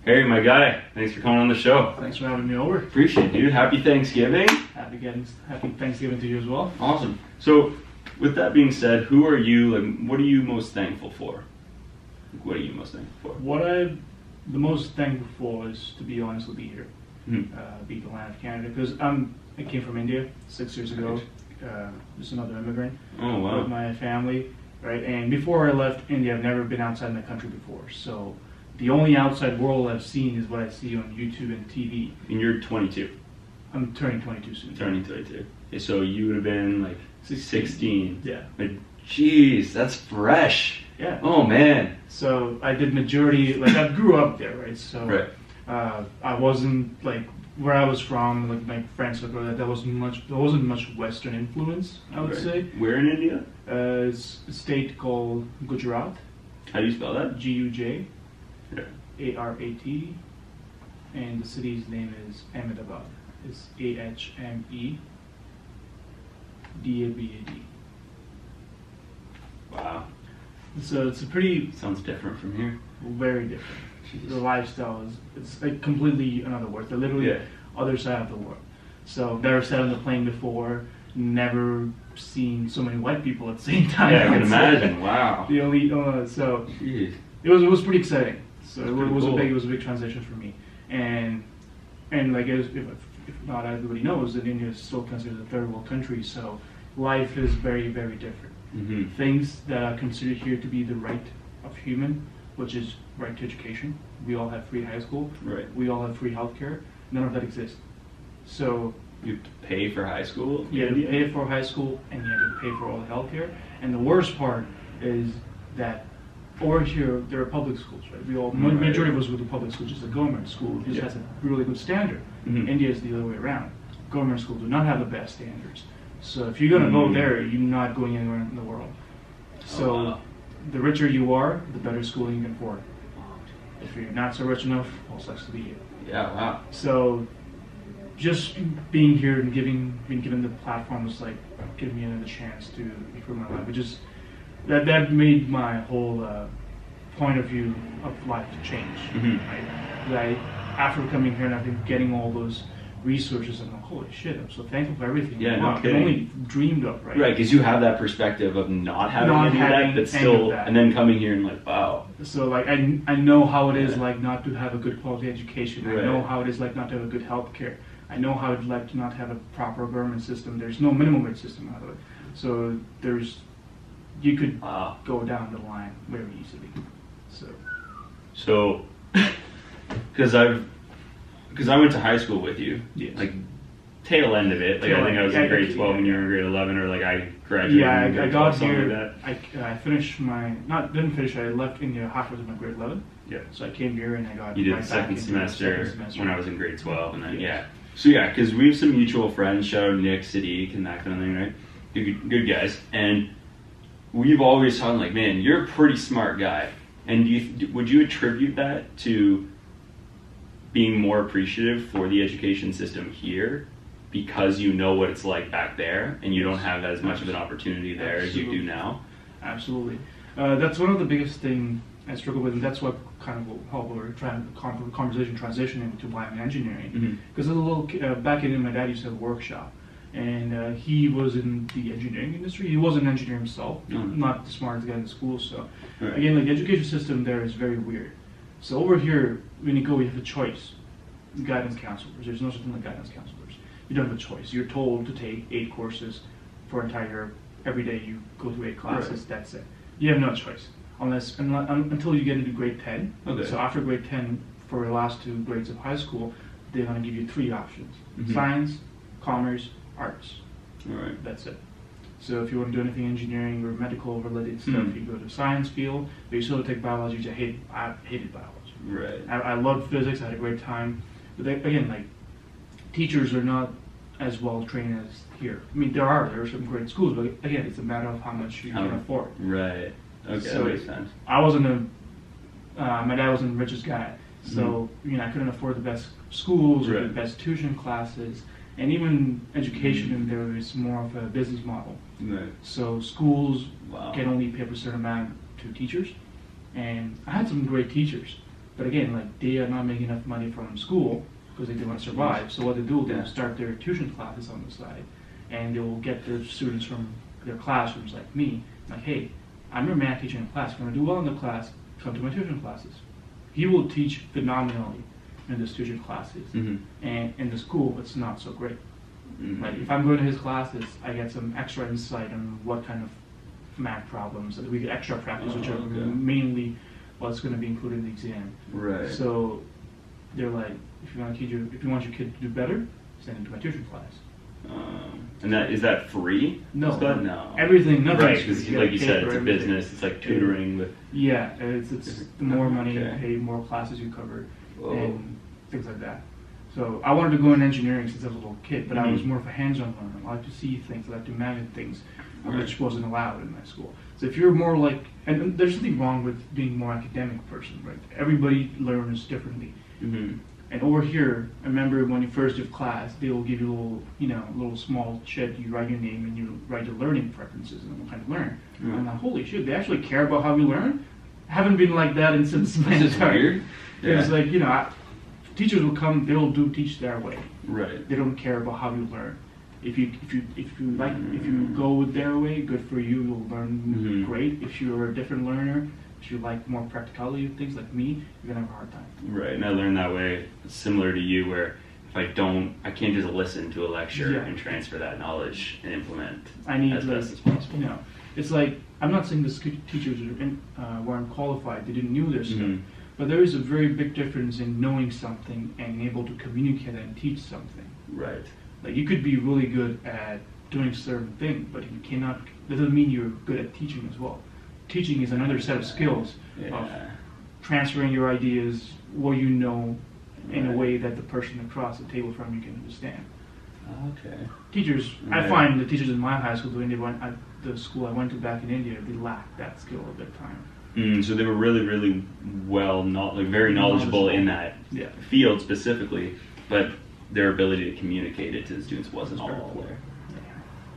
Hey, my guy. Thanks for coming on the show. Thanks for having me over. Appreciate it, dude. Happy Thanksgiving. Happy Thanksgiving to you as well. Awesome. So, with that being said, who are you? Like, what are you most thankful for? What are you most thankful for? What I'm the most thankful for is, to be honest, to be here, be the land of Canada. Because I came from India 6 years ago. Just another immigrant. Oh, wow. With my family, right? And before I left India, I've never been outside my country before. So the only outside world I've seen is what I see on YouTube and TV. And you're 22. I'm turning 22 soon. Turning 22. Okay, so you would have been like 16. Yeah. Like, jeez, that's fresh. Yeah. Oh, man. So I did majority, like I grew up there, right? So Right. I wasn't like where I was from, like my friends that there wasn't much Western influence, I would say. Where in India? It's a state called Gujarat. How do you spell that? Gujarat, Yeah. and the city's name is Ahmedabad. It's Ahmedabad. Wow. So it's a pretty Sounds different from here. very different. Jeez. The lifestyle it's like completely another world. They're literally other side of the world. So never sat on the plane before. Never seen so many white people at the same time. Yeah, I can imagine. Wow. The only so Jeez. it was pretty exciting. So it was cool. a big transition for me. And like if not everybody knows that India is still considered a third world country. So life is very, very different. Mm-hmm. Things that are considered here to be the right of human, which is right to education. We all have free high school. Right. We all have free healthcare. None of that exists. So You have to pay for high school? you have to pay for high school and you have to pay for all the healthcare. And the worst part is that over here there are public schools, right? We all majority of us go to public schools, just a government school, which has a really good standard. Mm-hmm. India is the other way around. Government schools do not have the best standards. So if you're gonna go there, you're not going anywhere in the world. So the richer you are, the better schooling you can afford. If you're not so rich enough, well, sucks to be you. Yeah, wow. So just being here and being given the platform was like giving me another chance to improve my life. Which is that made my whole point of view of life to change. Mm-hmm. Right? After coming here and I've been getting all those resources, I'm like, holy shit, I'm so thankful for everything. Yeah, no I've kidding. only dreamed of, right? Right, because you have that perspective of not having any of that, but still, and then coming here and like, wow. So like I know how it is like not to have a good quality education. I know how it is like not to have a good health care. I know how it's like to not have a proper government system. There's no minimum wage system out of it. So you could go down the line very easily. So, because I went to high school with you, like tail end of it. Like I think I was in grade 12 and you were in grade 11, or like I graduated. Yeah, in grade I got 12, here. like that. I finished didn't finish. I left India halfway through my grade 11. Yeah. So I came here and I got. You did right the back second into semester, semester when I was in grade 12, and then So because we have some mutual friends. Shout out Nick, Sadiq, and that kind of thing, right? Good guys, and we've always thought like, man, you're a pretty smart guy. And would you attribute that to being more appreciative for the education system here because you know what it's like back there and you don't have as much of an opportunity there as you do now? Absolutely. That's one of the biggest things I struggle with, and that's what kind of will help our conversation transition into bioengineering. Because as a little back in my dad used to have a workshop, and he was in the engineering industry. He was an engineer himself, not the smartest guy in the school. So again, like the education system there is very weird. So over here, when you go, we have a choice. Guidance counselors. There's no such thing like guidance counselors. You don't have a choice. You're told to take 8 courses for an entire year. Every day you go through 8 classes. That's it. You have no choice until you get into grade 10. Okay. So after grade 10, for the last 2 grades of high school, they're going to give you 3 options: science, commerce, arts. All right. That's it. So if you want to do anything engineering or medical related stuff, you go to science field. But you still take biology, which I hated biology. Right. I loved physics. I had a great time. But again, like teachers are not as well trained as here. I mean, there are some great schools, but again, it's a matter of how much you can afford. Right. Okay, so that makes sense. I wasn't my dad wasn't the richest guy, so I couldn't afford the best schools or the best tuition classes. And even education in there is more of a business model. Right. So schools can only pay a certain amount to teachers. And I had some great teachers, But again, like they are not making enough money from school because they want to survive. So what they do, they'll start their tuition classes on the side, and they'll get their students from their classrooms like me, like, hey, I'm your math teacher in class. If you want to do well in the class, come to my tuition classes. He will teach phenomenally in his tuition classes, and in the school, it's not so great. Like if I'm going to his classes, I get some extra insight on what kind of math problems that we get extra practice, which are mainly what's going to be included in the exam. Right. So they're like, if you want your kid to do better, send him to my tuition class. And is that free? No, no. Everything, nothing. Right, because like you said, it's a business. It's like tutoring with. Yeah, it's the more money you pay, more classes you cover, and things like that. So I wanted to go in engineering since I was a little kid, but I was more of a hands-on learner. I like to see things, I like to imagine things, which wasn't allowed in my school. So if you're more like, and there's nothing wrong with being a more academic person, right? Everybody learns differently. And over here, I remember when you first do class, they will give you a little small sheet. You write your name and you write your learning preferences and what kind of learn. I'm like, holy shit, they actually care about how we learn. I haven't been like that since my entire. It's like teachers will come, they'll teach their way. Right. They don't care about how you learn. If you go their way, good for you. You'll learn great. If you're a different learner, if you like more practicality of things like me, you're gonna have a hard time. Right, and I learned that way, similar to you, where if I can't just listen to a lecture and transfer that knowledge and implement as best as possible. It's like, I'm not saying the teachers weren't qualified, they didn't know their stuff, but there is a very big difference in knowing something and able to communicate and teach something. Right. Like you could be really good at doing a certain thing, but if you cannot, that doesn't mean you're good at teaching as well. Teaching is another set of skills of transferring your ideas, what you know, in a way that the person across the table from you can understand. Okay. Teachers, I find the teachers in my high school, the school I went to back in India, they lacked that skill at that time. So they were really, really very knowledgeable in that field specifically, but their ability to communicate it to the students wasn't all there.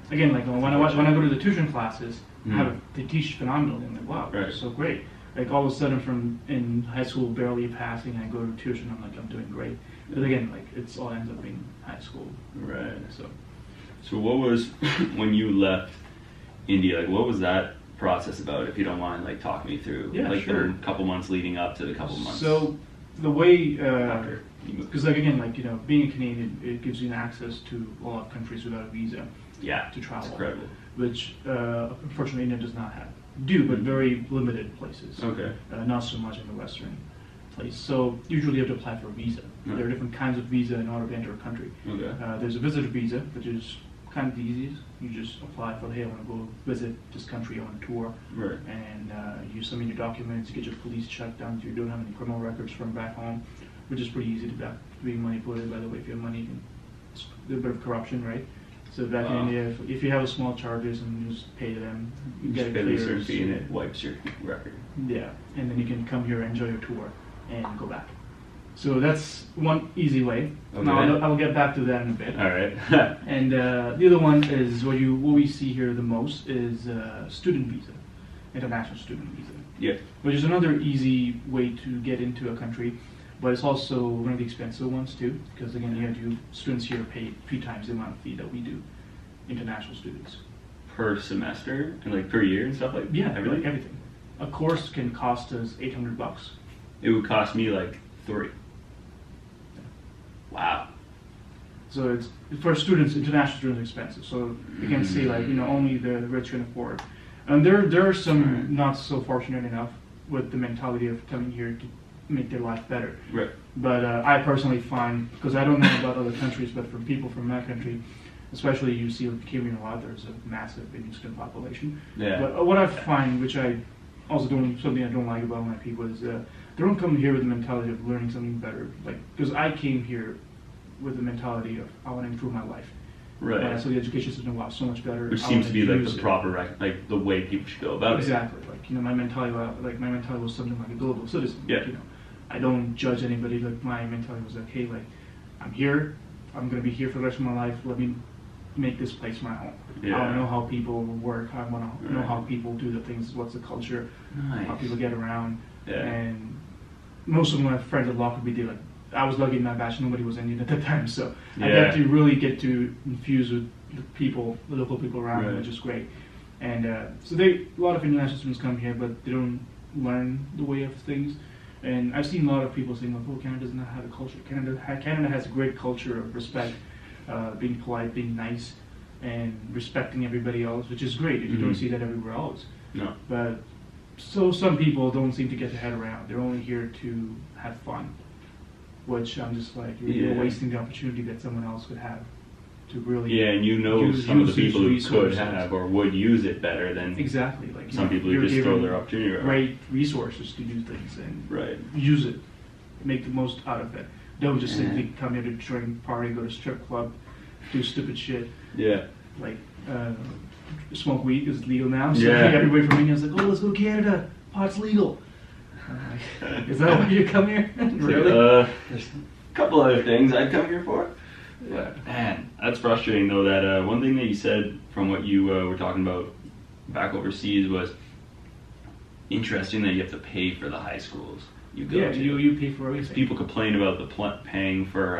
Again, like when I go to the tuition classes, they teach phenomenally. I'm like, wow, that's so great. Like all of a sudden, from in high school barely passing, I go to tuition. I'm like, I'm doing great. But again, like it's all ends up being high school. Right. So what was when you left India? Like, what was that process about? If you don't mind, like, talk me through the couple months leading up to the couple months. So the way because being a Canadian, it gives you access to a lot of countries without a visa. Yeah, to travel. It's incredible. Which unfortunately India does not have. But very limited places. Okay. Not so much in the Western place. So usually you have to apply for a visa. There are different kinds of visa in order to enter a country. Okay. There's a visitor visa, which is kind of the easiest. You just apply for, hey, I want to go visit this country on a tour. Right. And you submit your documents, get your police checked down if you don't have any criminal records from back home, which is pretty easy to be manipulated, by the way. If you have money, it's a bit of corruption, right? So back in India, if you have a small charges and you just pay them, you get it cleared. Certain fee and it wipes your record. Yeah, and then you can come here, enjoy your tour, and go back. So that's one easy way. Okay. Now I'll get back to that in a bit. All right. And the other one is what we see here the most is student visa, international student visa. Yeah. Which is another easy way to get into a country. But it's also one of the expensive ones too, because again, students here pay 3 times the amount of fee that we do, international students. Per semester and like per year and stuff like that? Yeah, everything. A course can cost us $800. It would cost me like 3. Wow. So it's for students, international students, expensive. So you can see only the rich can afford. And there are some not so fortunate enough with the mentality of coming here to make their life better. Right. But I personally find, because I don't know about other countries, but for people from that country, especially you see with Canadian a lot, there's a massive Indian student population. Yeah. But what I find, which I also something I don't like about my people is they don't come here with the mentality of learning something better. Like, because I came here with the mentality of I want to improve my life. Right. So the education system was so much better. Which seems to be like the proper, like the way people should go about it. Exactly. Like my mentality was something like a global citizen. Yeah. Like, I don't judge anybody. Like my mentality was like, hey, like I'm here. I'm gonna be here for the rest of my life. Let me make this place my home. Yeah. I want to know how people work. I want to know how people do the things. What's the culture? Nice. How people get around. Yeah. And most of my friends at Lockerbie, they like, I was lucky in my batch, nobody was Indian at that time, so I Yeah. got to really get to infuse with the people, the local people around me, Right. which is great. And so a lot of international students come here, but they don't learn the way of things. And I've seen a lot of people saying, like, oh, Canada does not have a culture. Canada has a great culture of respect, being polite, being nice, and respecting everybody else, which is great if you don't see that everywhere else. No. But so some people don't seem to get their head around. They're only here to have fun, which I'm just like, you're Yeah. wasting the opportunity that someone else could have to really. Yeah, and you know use some of the these people who could resources. have or would use it better than Exactly. Like some people who you're just throw given their opportunity around. great resources to do things and Right. use it, make the most out of it. Don't just Yeah. simply come here to drink, party, go to strip club, do stupid shit Yeah. like smoke weed because it's legal now. So Yeah. everybody from India's like, oh, let's go to Canada, pot's legal. I'm like, is that why you come here? Really? There's a couple other things I'd come here for. Yeah. Man, that's frustrating though. That one thing that you said from what you were talking about back overseas was interesting that you have to pay for the high schools you go Yeah, to. you pay for everything. People complain about the paying for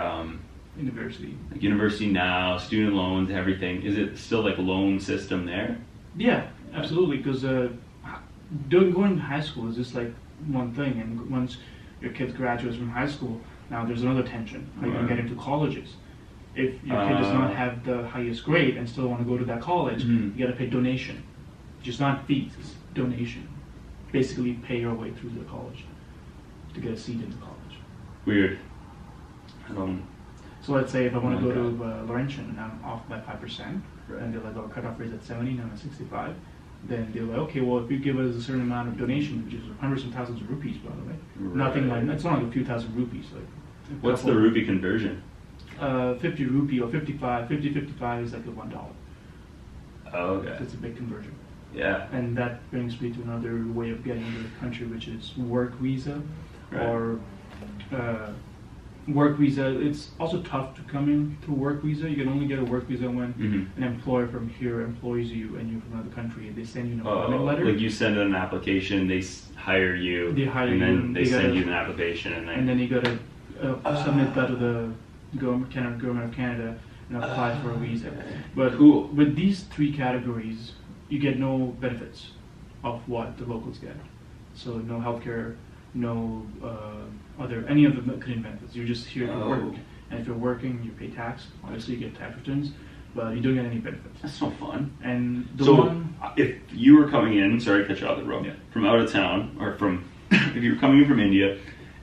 University. like university now, student loans, everything. Is it still like a loan system there? Yeah, absolutely. Because going to high school is just like one thing, and once your kid graduates from high school, now there's another tension. How you can get into colleges. If your kid does not have the highest grade and still want to go to that college, Mhm. you got to pay donation. Just not fees, it's donation. Basically, pay your way through the college to get a seat in the college. Weird. I don't. So let's say if I want to Like go to Laurentian and I'm off by 5%, Right. and they're like, our cutoff rate at 70, now I'm at 65, then they're like, okay, well, if you give us a certain amount of donation, which is hundreds of thousands of rupees, by the way, nothing like, it's not like a few thousand rupees. Like a What's the couple- rupee conversion? 50 rupee or 55, 55 is like a $1. Oh, okay. It's a big conversion. Yeah. And that brings me to another way of getting into the country, which is work visa Right. or work visa. It's also tough to come in through work visa. You can only get a work visa when Mhm. an employer from here employs you and you're from another country and they send you an employment Oh, letter. like you send an application, they hire you, They hire and you, then and they they send gotta- you an application, and then you gotta submit that to the government of Canada and apply for a visa. But Cool. with these three categories, you get no benefits of what the locals get. So no healthcare, no any of the Canadian benefits. You're just here to work, Oh. and if you're working, you pay tax. Obviously, you get tax returns, but you don't get any benefits. That's no fun. And the So, one, if you were coming in, sorry to cut you off the road, Yeah. from out of town, or from, if you were coming in from India,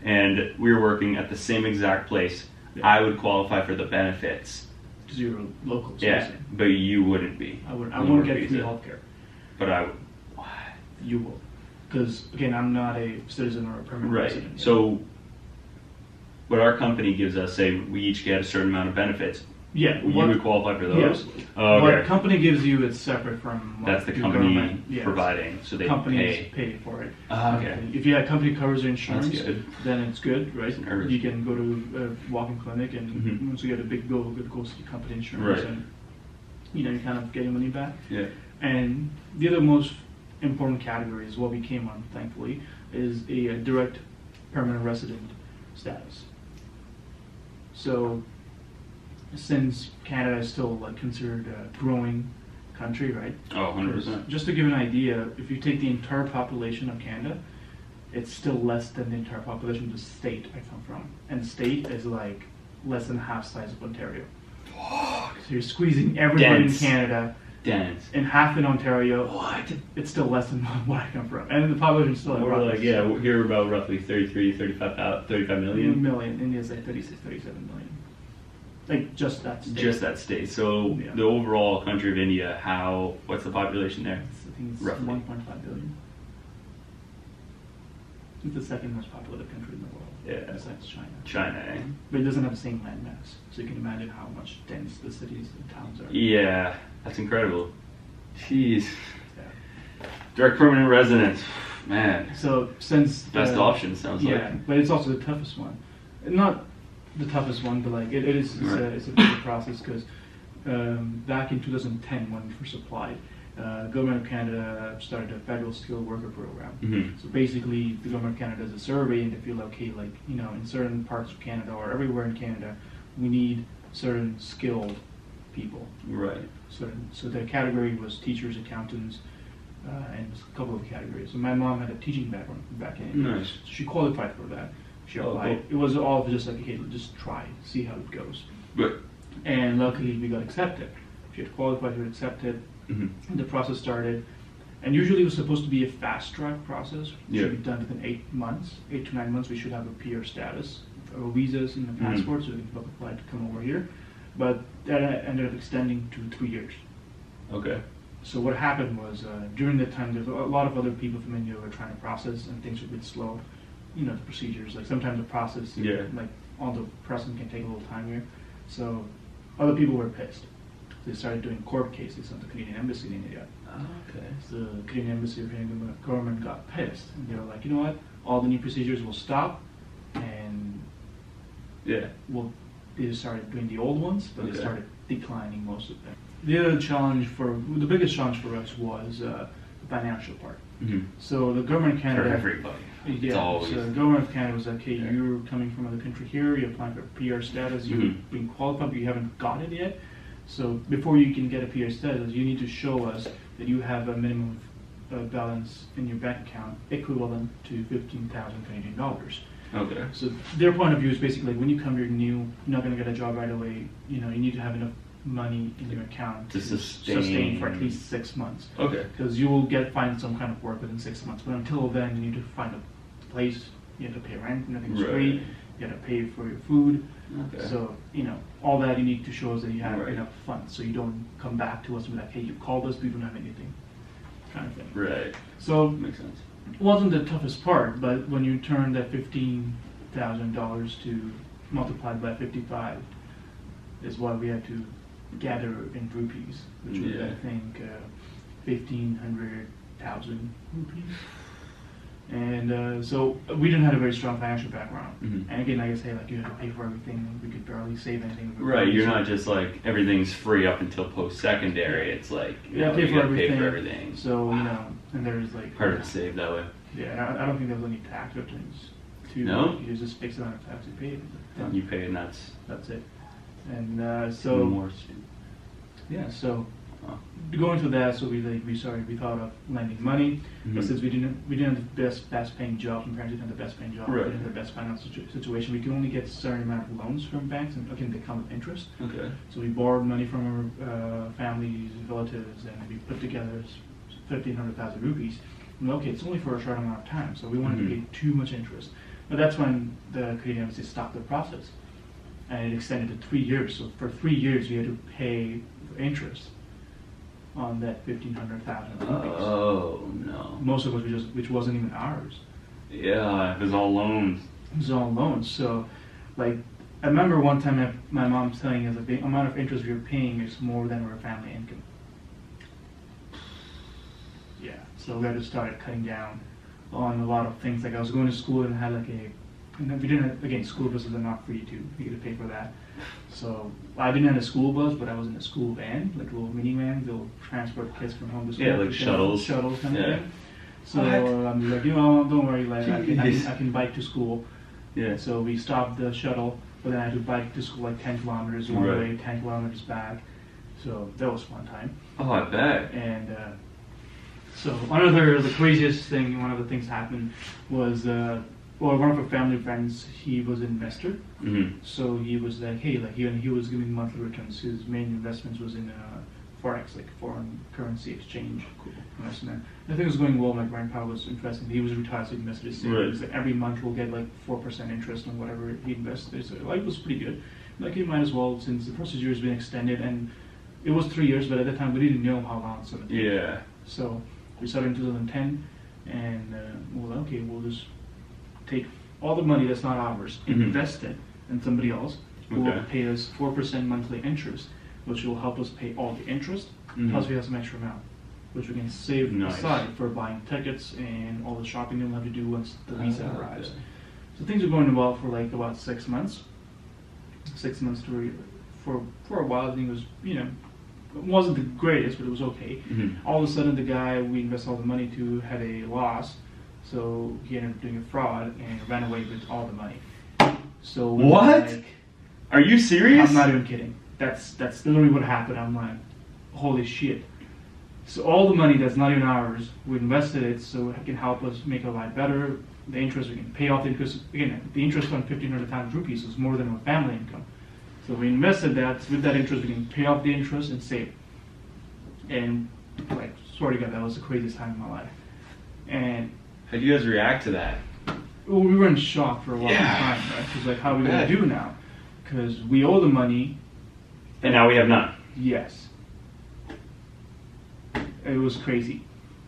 and we were working at the same exact place, Yeah. I would qualify for the benefits. because you're a local Yeah, citizen, but you wouldn't be. I on won't work get free visa. healthcare. But I would. You will, because again, I'm not a citizen or a permanent Right. resident. yet. So, what our company gives us, say we each get a certain amount of benefits, yeah, you would qualify for those? Yes. Oh, What okay. the company gives you is separate from what That's the your company government- yes. providing, so they Companies pay. pay for it. Ah, okay. If your company covers your insurance, That's good. then it's good, right? That's nervous. You can go to a walk-in clinic, and Mhm. once you get a big bill, go see company insurance, Right. and you're kind of getting money back. Yeah. And the other most important category is what we came on, thankfully, is a direct permanent resident status. So, since Canada is still like considered a growing country, right? Oh, 100%. Just to give an idea, if you take the entire population of Canada, it's still less than the entire population of the state I come from. And the state is like less than half size of Ontario. So you're squeezing everybody Dense. in Canada Dense. and half in Ontario. What? It's still less than what I come from. And the population is still We're roughly like, yeah, we're here about roughly 35 million. million. India's like 36, 37 million. Like just that state. Just that state. So Yeah. the overall country of India, what's the population there? I think it's Roughly. 1.5 billion. It's the second most populated country in the world. Yeah. Besides China. China, eh? But it doesn't have the same land mass. So you can imagine how much dense the cities and towns are. Yeah, that's incredible. Jeez. Yeah. Direct permanent residence. Man. So since Best option, sounds yeah, like. but it's also the toughest one. Not the toughest one, but like it is. Right. It's a big process because back in 2010 when we first applied, The government of Canada started a federal skilled worker program. Mm-hmm. So basically, the government of Canada does a survey, and they feel okay, like, you know, in certain parts of Canada or everywhere in Canada, we need certain skilled people. Right. So the category was teachers, accountants, and a couple of categories. So my mom had a teaching background back in. Nice. So she qualified for that. She Oh, applied. cool. It was all just like, okay, just try, see how it goes. But. And luckily, we got accepted. She had qualified, we were accepted. Mm-hmm. The process started, and usually it was supposed to be a fast track process. It Yeah. should be done within 8 months, 8 to 9 months. We should have a PR status, or visas in the passport, so we can apply to come over here. But that ended up extending to 3 years. Okay. So what happened was during that time, there's a lot of other people from India were trying to process, and things were a bit slow. You know, the procedures, like sometimes the process, Yeah. like all the processing can take a little time here. So other people were pissed. They started doing court cases on the Canadian Embassy in India. Okay. So the Canadian Embassy or Canadian government got pissed, and they were like, you know what, all the new procedures will stop, and Yeah. they just started doing the old ones, but they Okay. started declining most of them. The biggest challenge for us was the financial part. Mm-hmm. So the government of For Canada, everybody. It's yeah, always. so the government of Canada was like, hey, Yeah. you're coming from another country here, you're applying for PR status, you're Mhm. being qualified, but you haven't got it yet. So before you can get a PR status, you need to show us that you have a minimum balance in your bank account equivalent to 15,000 Canadian dollars. Okay. So their point of view is basically like, when you come here new, you're not going to get a job right away. You know, you need to have enough money in your account To sustain. for at least 6 months. Okay. Because you will find some kind of work within 6 months. But until then, you need to find a place. You have to pay rent. Nothing's Right. free. You have to pay for your food. Okay. So, you know, all that you need to show is that you have Right. enough funds. So you don't come back to us and be like, hey, you called us, we don't have anything, kind of thing. Right. So Makes sense. it wasn't the toughest part, but when you turn that $15,000 to multiplied by 55 is what we had to gather in rupees, which was, Yeah. I think, 1,500,000 rupees. And so we didn't have a very strong financial background. Mhm. And again, like I say, like, you had to pay for everything. We could barely save anything. Right. You're not just like everything's free up until post-secondary. It's like you Yeah, know, pay you for gotta everything. pay for everything. So, you know, and there's like... Harder to save that way. Yeah, I don't think there was any tax returns. No? You just fixed amount of tax you paid. And you pay, and that's That's it. And so... more. Yeah, so Oh. going through that, so we thought of lending money, but Mhm. since we didn't have the best paying jobs, and parents didn't have the best paying job, Right. we didn't have the best financial situation, we can only get a certain amount of loans from banks, and again, they come with interest. Okay. So we borrowed money from our families and relatives, and we put together 1,500,000 rupees. And okay, it's only for a short amount of time, so we wanted Mhm. to pay too much interest. But that's when the Canadian Embassy stopped the process, and it extended to 3 years. So for 3 years, we had to pay interest on that 1,500,000 rupees. Oh no. Most of which wasn't even ours. Yeah, it was all loans. It was all loans. So, like, I remember one time my mom telling us that the amount of interest we were paying is more than our family income. Yeah. So we had to start cutting down on a lot of things. Like, I was going to school and had and then we didn't have, again, school buses are not free too. You get to pay for that. So I didn't have a school bus, but I was in a school van, like little mini vans. They'll transport kids from home to school. Yeah, like shuttles. Shuttles kind of Yeah. thing. So What? I'm like, don't worry, like Jeez. I can bike to school. Yeah. So we stopped the shuttle, but then I had to bike to school like 10 kilometers one Right. way, 10 kilometers back. So that was a fun time. Oh, I bet. And so one of the things happened was, one of our family friends, he was an investor. Mm-hmm. So he was like, hey, like he was giving monthly returns. His main investments was in forex, like foreign currency exchange investment. I think it was going well. My grandpa was investing. He was retired, so he invested his savings. Right. Like every month we'll get like 4% interest on whatever he invested. So life was pretty good. Like, you might as well, since the procedure has been extended, and it was 3 years, but at that time we didn't know how long it's going to take. Yeah. So we started in 2010, and we'll just take all the money that's not ours, Mhm. invest it in somebody else who Okay. will pay us 4% monthly interest, which will help us pay all the interest, Mhm. plus we have some extra amount, which we can save Nice. aside for buying tickets and all the shopping we'll have to do once the visa Ah, arrives. okay. So things are going well for like about 6 months. 6 months for a while. I think it was, It wasn't the greatest, but it was okay. Mm-hmm. All of a sudden, the guy we invested all the money to had a loss, so he ended up doing a fraud and ran away with all the money. So we were What? like, Are you serious? I'm not even kidding. That's literally what happened. I'm like, holy shit. So all the money that's not even ours, we invested it so it can help us make our life better. The interest, we can pay off the interest. Again, the interest on 1,500 rupees is more than our family income. So we invested that. So with that interest, we can pay off the interest and save. And like, swear to God, that was the craziest time in my life. And How do you guys react to that? well, we were in shock for a long time, right? Because like, how are we going to do now? Because we owe the money. And now we have none. Yes. It was crazy.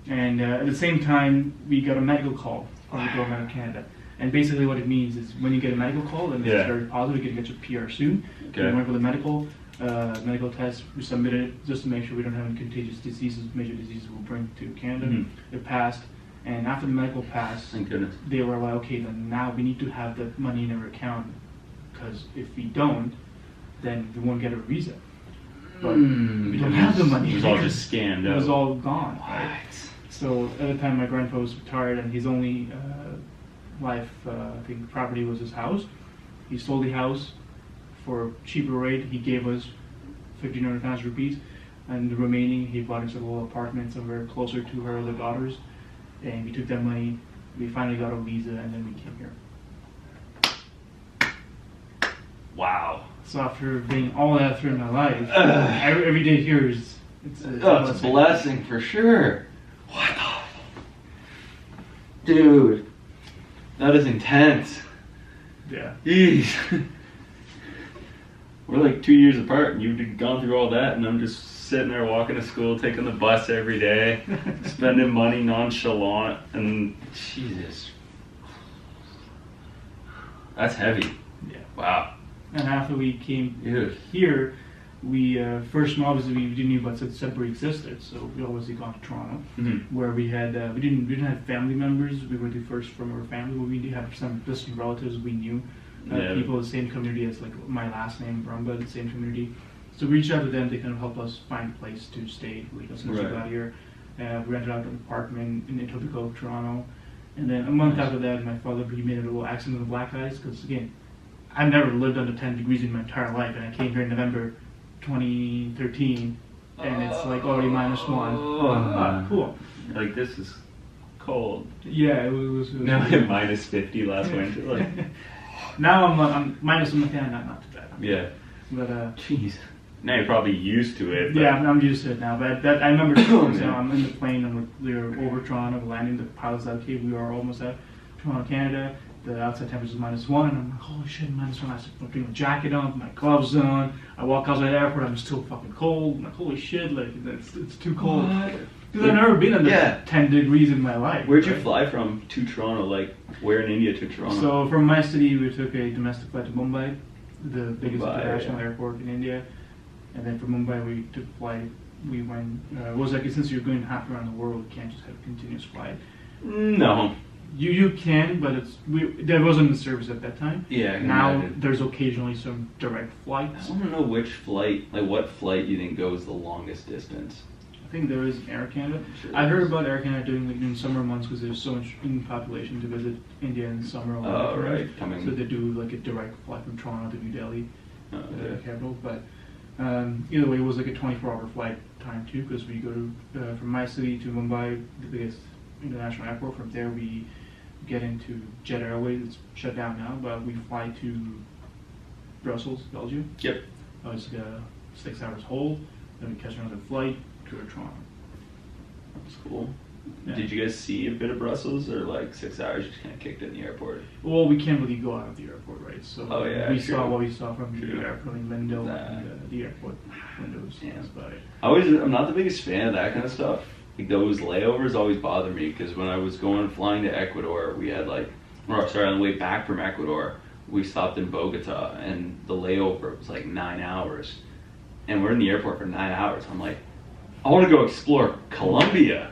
And at the same time, we got a medical call from the government of Canada. And basically what it means is when you get a medical call, then it's very positive, you can get your PR soon. Okay. We went for the medical test, we submitted it just to make sure we don't have any contagious diseases, major diseases we'll bring to Canada. Mm-hmm. It passed. And after the medical passed, Thank goodness. they were like, okay, then now we need to have the money in our account. Because if we don't, then we won't get a visa. But we don't have the money. It was all just scanned It was out. all gone. Right? So at the time, my grandpa was retired, and his only life, I think, property was his house. He sold the house for a cheaper rate. He gave us 1,500 rupees, and the remaining he bought us a little apartment somewhere closer to her other daughters. And we took that money. We finally got a visa, and then we came here. Wow. So after being all that through my life, every day here is it's It's a blessing for sure. What the dude? That is intense. Yeah. Jeez. We're like 2 years apart, and you've gone through all that, and I'm just sitting there walking to school, taking the bus every day, spending money nonchalant, and Jesus. That's heavy. Yeah. Wow. And after we came Dude. here, we first obviously we didn't know about Sudbury existed, so we obviously gone to Toronto, Mm-hmm. where we had we didn't have family members. We were the first from our family, but we did have some distant relatives we knew, people in the same community as like my last name, Brumba, the same community. So we reached out to them. They kind of helped us find a place to stay. We got here. We rented out an apartment in Etobicoke, Toronto, and then a month after that, my father he made a little accident with black ice because again, I've never lived under 10 degrees in my entire life, and I came here in November 2013, and it's like already -1. Cool. Like, this is cold. Yeah, it was Now we had minus 50 last winter. Like, now I'm minus one, not too bad. yeah. But Jeez. Now you're probably used to it. But yeah, I'm used to it now. But I remember I'm in the plane and we were over Toronto, landing. The pilot's like, okay, we are almost at Toronto, Canada. The outside temperature is -1, and I'm like, holy shit, -1. I start putting my jacket on, my gloves on. I walk outside the airport, I'm still fucking cold. I'm like, holy shit, like it's too cold. Because I've never been under 10 degrees in my life. Where'd you fly from to Toronto? Like, where in India to Toronto? So from my city, we took a domestic flight to Mumbai, the biggest Mumbai, international airport in India. And then from Mumbai, we took a flight. We went, it was like, since you're going half around the world, you can't just have a continuous flight. No. You can, but there wasn't the service at that time. Yeah. Now there's occasionally some direct I flights. want to know which flight, like what flight you think goes the longest distance. I think there is Air Canada. Sure I heard about Air Canada doing like in summer months because there's so much in population to visit India in summer. Oh, right. So they do like a direct flight from Toronto to New Delhi, the capital. But either way, it was like a 24-hour flight time too because we go to from my city to Mumbai, the biggest international airport. From there we get into Jet Airways. It's shut down now, but we fly to Brussels, Belgium. Yep. It's like a 6 hours hold. Then we catch another flight to Toronto. That's cool. Yeah. Did you guys see a bit of Brussels, or like 6 hours just kind of kicked in the airport? Well, we can't really go out of the airport, right? So we true. saw what we saw from True. the airport in window and the airport windows. Yeah. That's about it. I'm not the biggest fan of that kind of stuff. Like, those layovers always bother me because when I was flying to Ecuador, we had on the way back from Ecuador, we stopped in Bogota, and the layover was like 9 hours, and we're in the airport for 9 hours. I'm like, I want to go explore Colombia.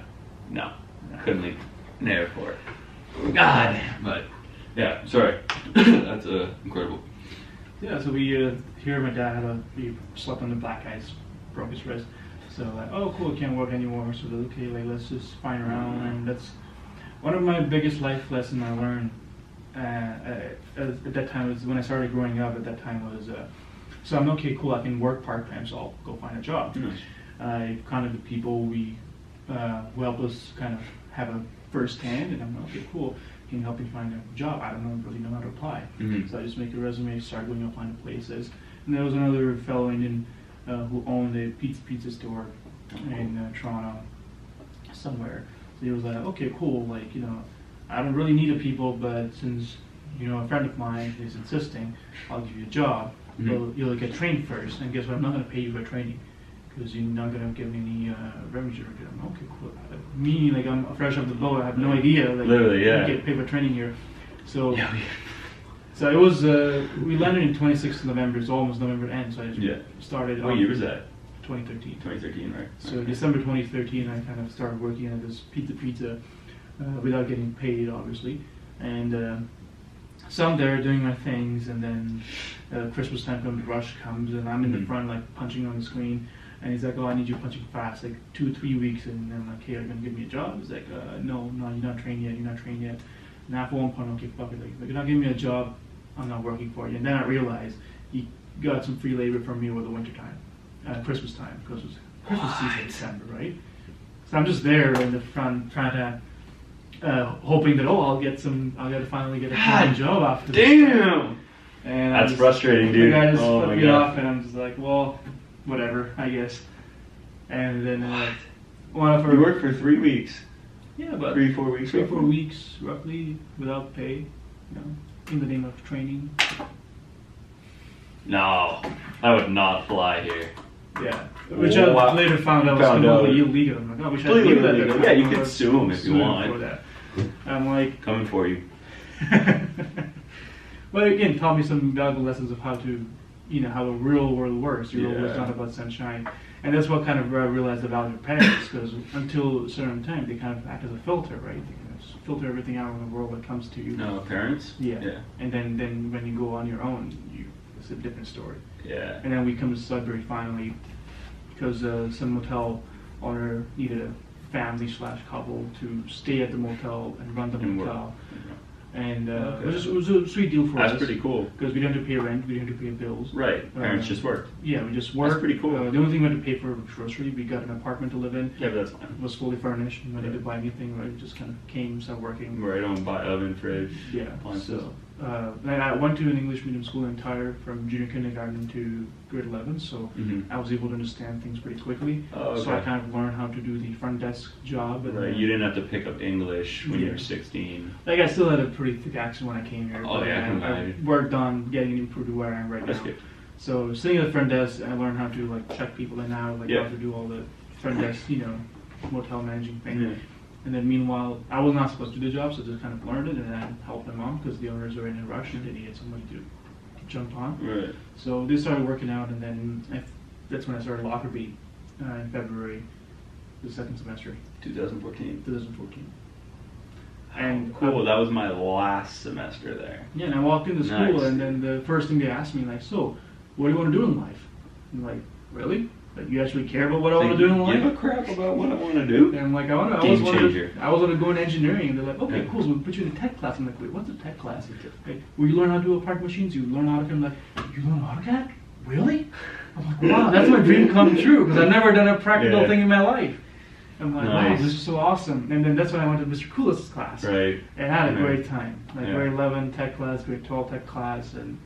No, couldn't leave an airport. God, but yeah, sorry. That's incredible. Yeah, so we here my dad he slept on the black ice broke his wrist. So like, oh cool, can't work anymore. So they're okay, like let's just find around. And that's one of my biggest life lessons I learned at that time was when I started growing up. At that time was so I'm okay, cool. I can work part time, so I'll go find a job. Nice. Kind of the people who help us kind of have a first hand, and I'm like, okay, cool. Can you help me find a job? I don't really know how to apply. So I just make a resume, start going applying to places. And there was another fellow Indian who owned a pizza store in Toronto somewhere. So he was like, okay, cool. Like, you know, I don't really need a people, but since, you know, a friend of mine is insisting, I'll give you a job. You'll get trained first. And guess what? I'm not going to pay you for training because you're not going to give me any revenue generated. I'm okay, cool. Me, like, I'm fresh off the boat. I have no idea. Like, literally, yeah. You get paid for training here. So, so it was, we landed in 26th November. It's almost November end. So I just started. What year was that? 2013. 2013, right? So December 2013, I kind of started working at this pizza without getting paid, obviously. And so I'm there doing my things, and then Christmas time comes, rush comes, and I'm in the front, like punching on the screen. And he's like, oh, I need you punching fast, like 2-3 weeks. And I'm like, hey, are you going to give me a job? He's like, no, you're not trained yet. And after one point, okay, fuck it. Like, you're not giving me a job, I'm not working for you. And then I realized he got some free labor from me over the winter time, Christmas time, because it was Christmas season, December, right? So I'm just there in the front trying to, hoping that, I'll finally get a paying job after this. Damn! And that's frustrating, dude. The guy just oh put my me God. off, and I'm just like, well, whatever, I guess. And then one of her. You worked for 3 weeks. Yeah, about 3-4 weeks. 3-4 weeks roughly without pay, you know, in the name of training. No, that would not fly here. Yeah, which I later found out was completely illegal. I'm like, oh, we should do that. Illegal. Yeah, you could sue him if you want. For that. I'm like, coming for you. But again, taught me some valuable lessons of how to, you know, how the real world works. The real world is not about sunshine. And that's what kind of realized the value of parents, because until a certain time, they kind of act as a filter, right? They kind of filter everything out in the world that comes to you. No, parents? Yeah. And then when you go on your own, it's a different story. Yeah. And then we come to Sudbury finally, because some motel owner needed a family/couple to stay at the motel and run the motel. And it was a sweet deal for us. That's pretty cool. Because we didn't have to pay rent, we didn't have to pay bills. Right, parents just worked. Yeah, we just worked. That's pretty cool. The only thing we had to pay for was grocery. We got an apartment to live in. Yeah, but that's fine. It was fully furnished. We didn't buy anything. Right? We just kind of came, started working. Right on, buy oven, fridge. Yeah. Appliances. So I went to an English medium school entire from junior kindergarten to grade 11. So I was able to understand things pretty quickly. Oh, okay. So I kind of learned how to do the front desk job. And right, you didn't have to pick up English when you were 16. Like, I still had a pretty thick accent when I came here. Oh, yeah, I can I imagine. worked on getting improved to where I am right That's now. good. So sitting at the front desk, I learned how to like check people in and out, like how to do all the front desk, you know, motel managing thing. Yeah. And then meanwhile, I was not supposed to do the job, so I just kind of learned it and then helped them out because the owners were in a rush and they needed somebody to jump on. Right. So they started working out, and then that's when I started Lockerbie in February, the second semester, 2014. 2014. And cool, that was my last semester there. Yeah, and I walked into school, Nice. and then the first thing they asked me, like, so, what do you want to do in life? I'm like, really? Like, you actually care about what I want to do in life? Give a crap about what I want to do. And I'm like, I was going to go in engineering. And they're like, okay, cool, so we'll put you in a tech class. I'm like, wait, what's a tech class? Okay, well, you learn how to do apartment machines, you learn AutoCAD. I'm like, you learn AutoCAD? Really? I'm like, wow, that's my dream come true, because I've never done a practical thing in my life. I'm like, wow, this is so awesome. And then that's when I went to Mr. Coolis' class. Right. And I had a great time. Like grade 11 tech class, grade 12 tech class, and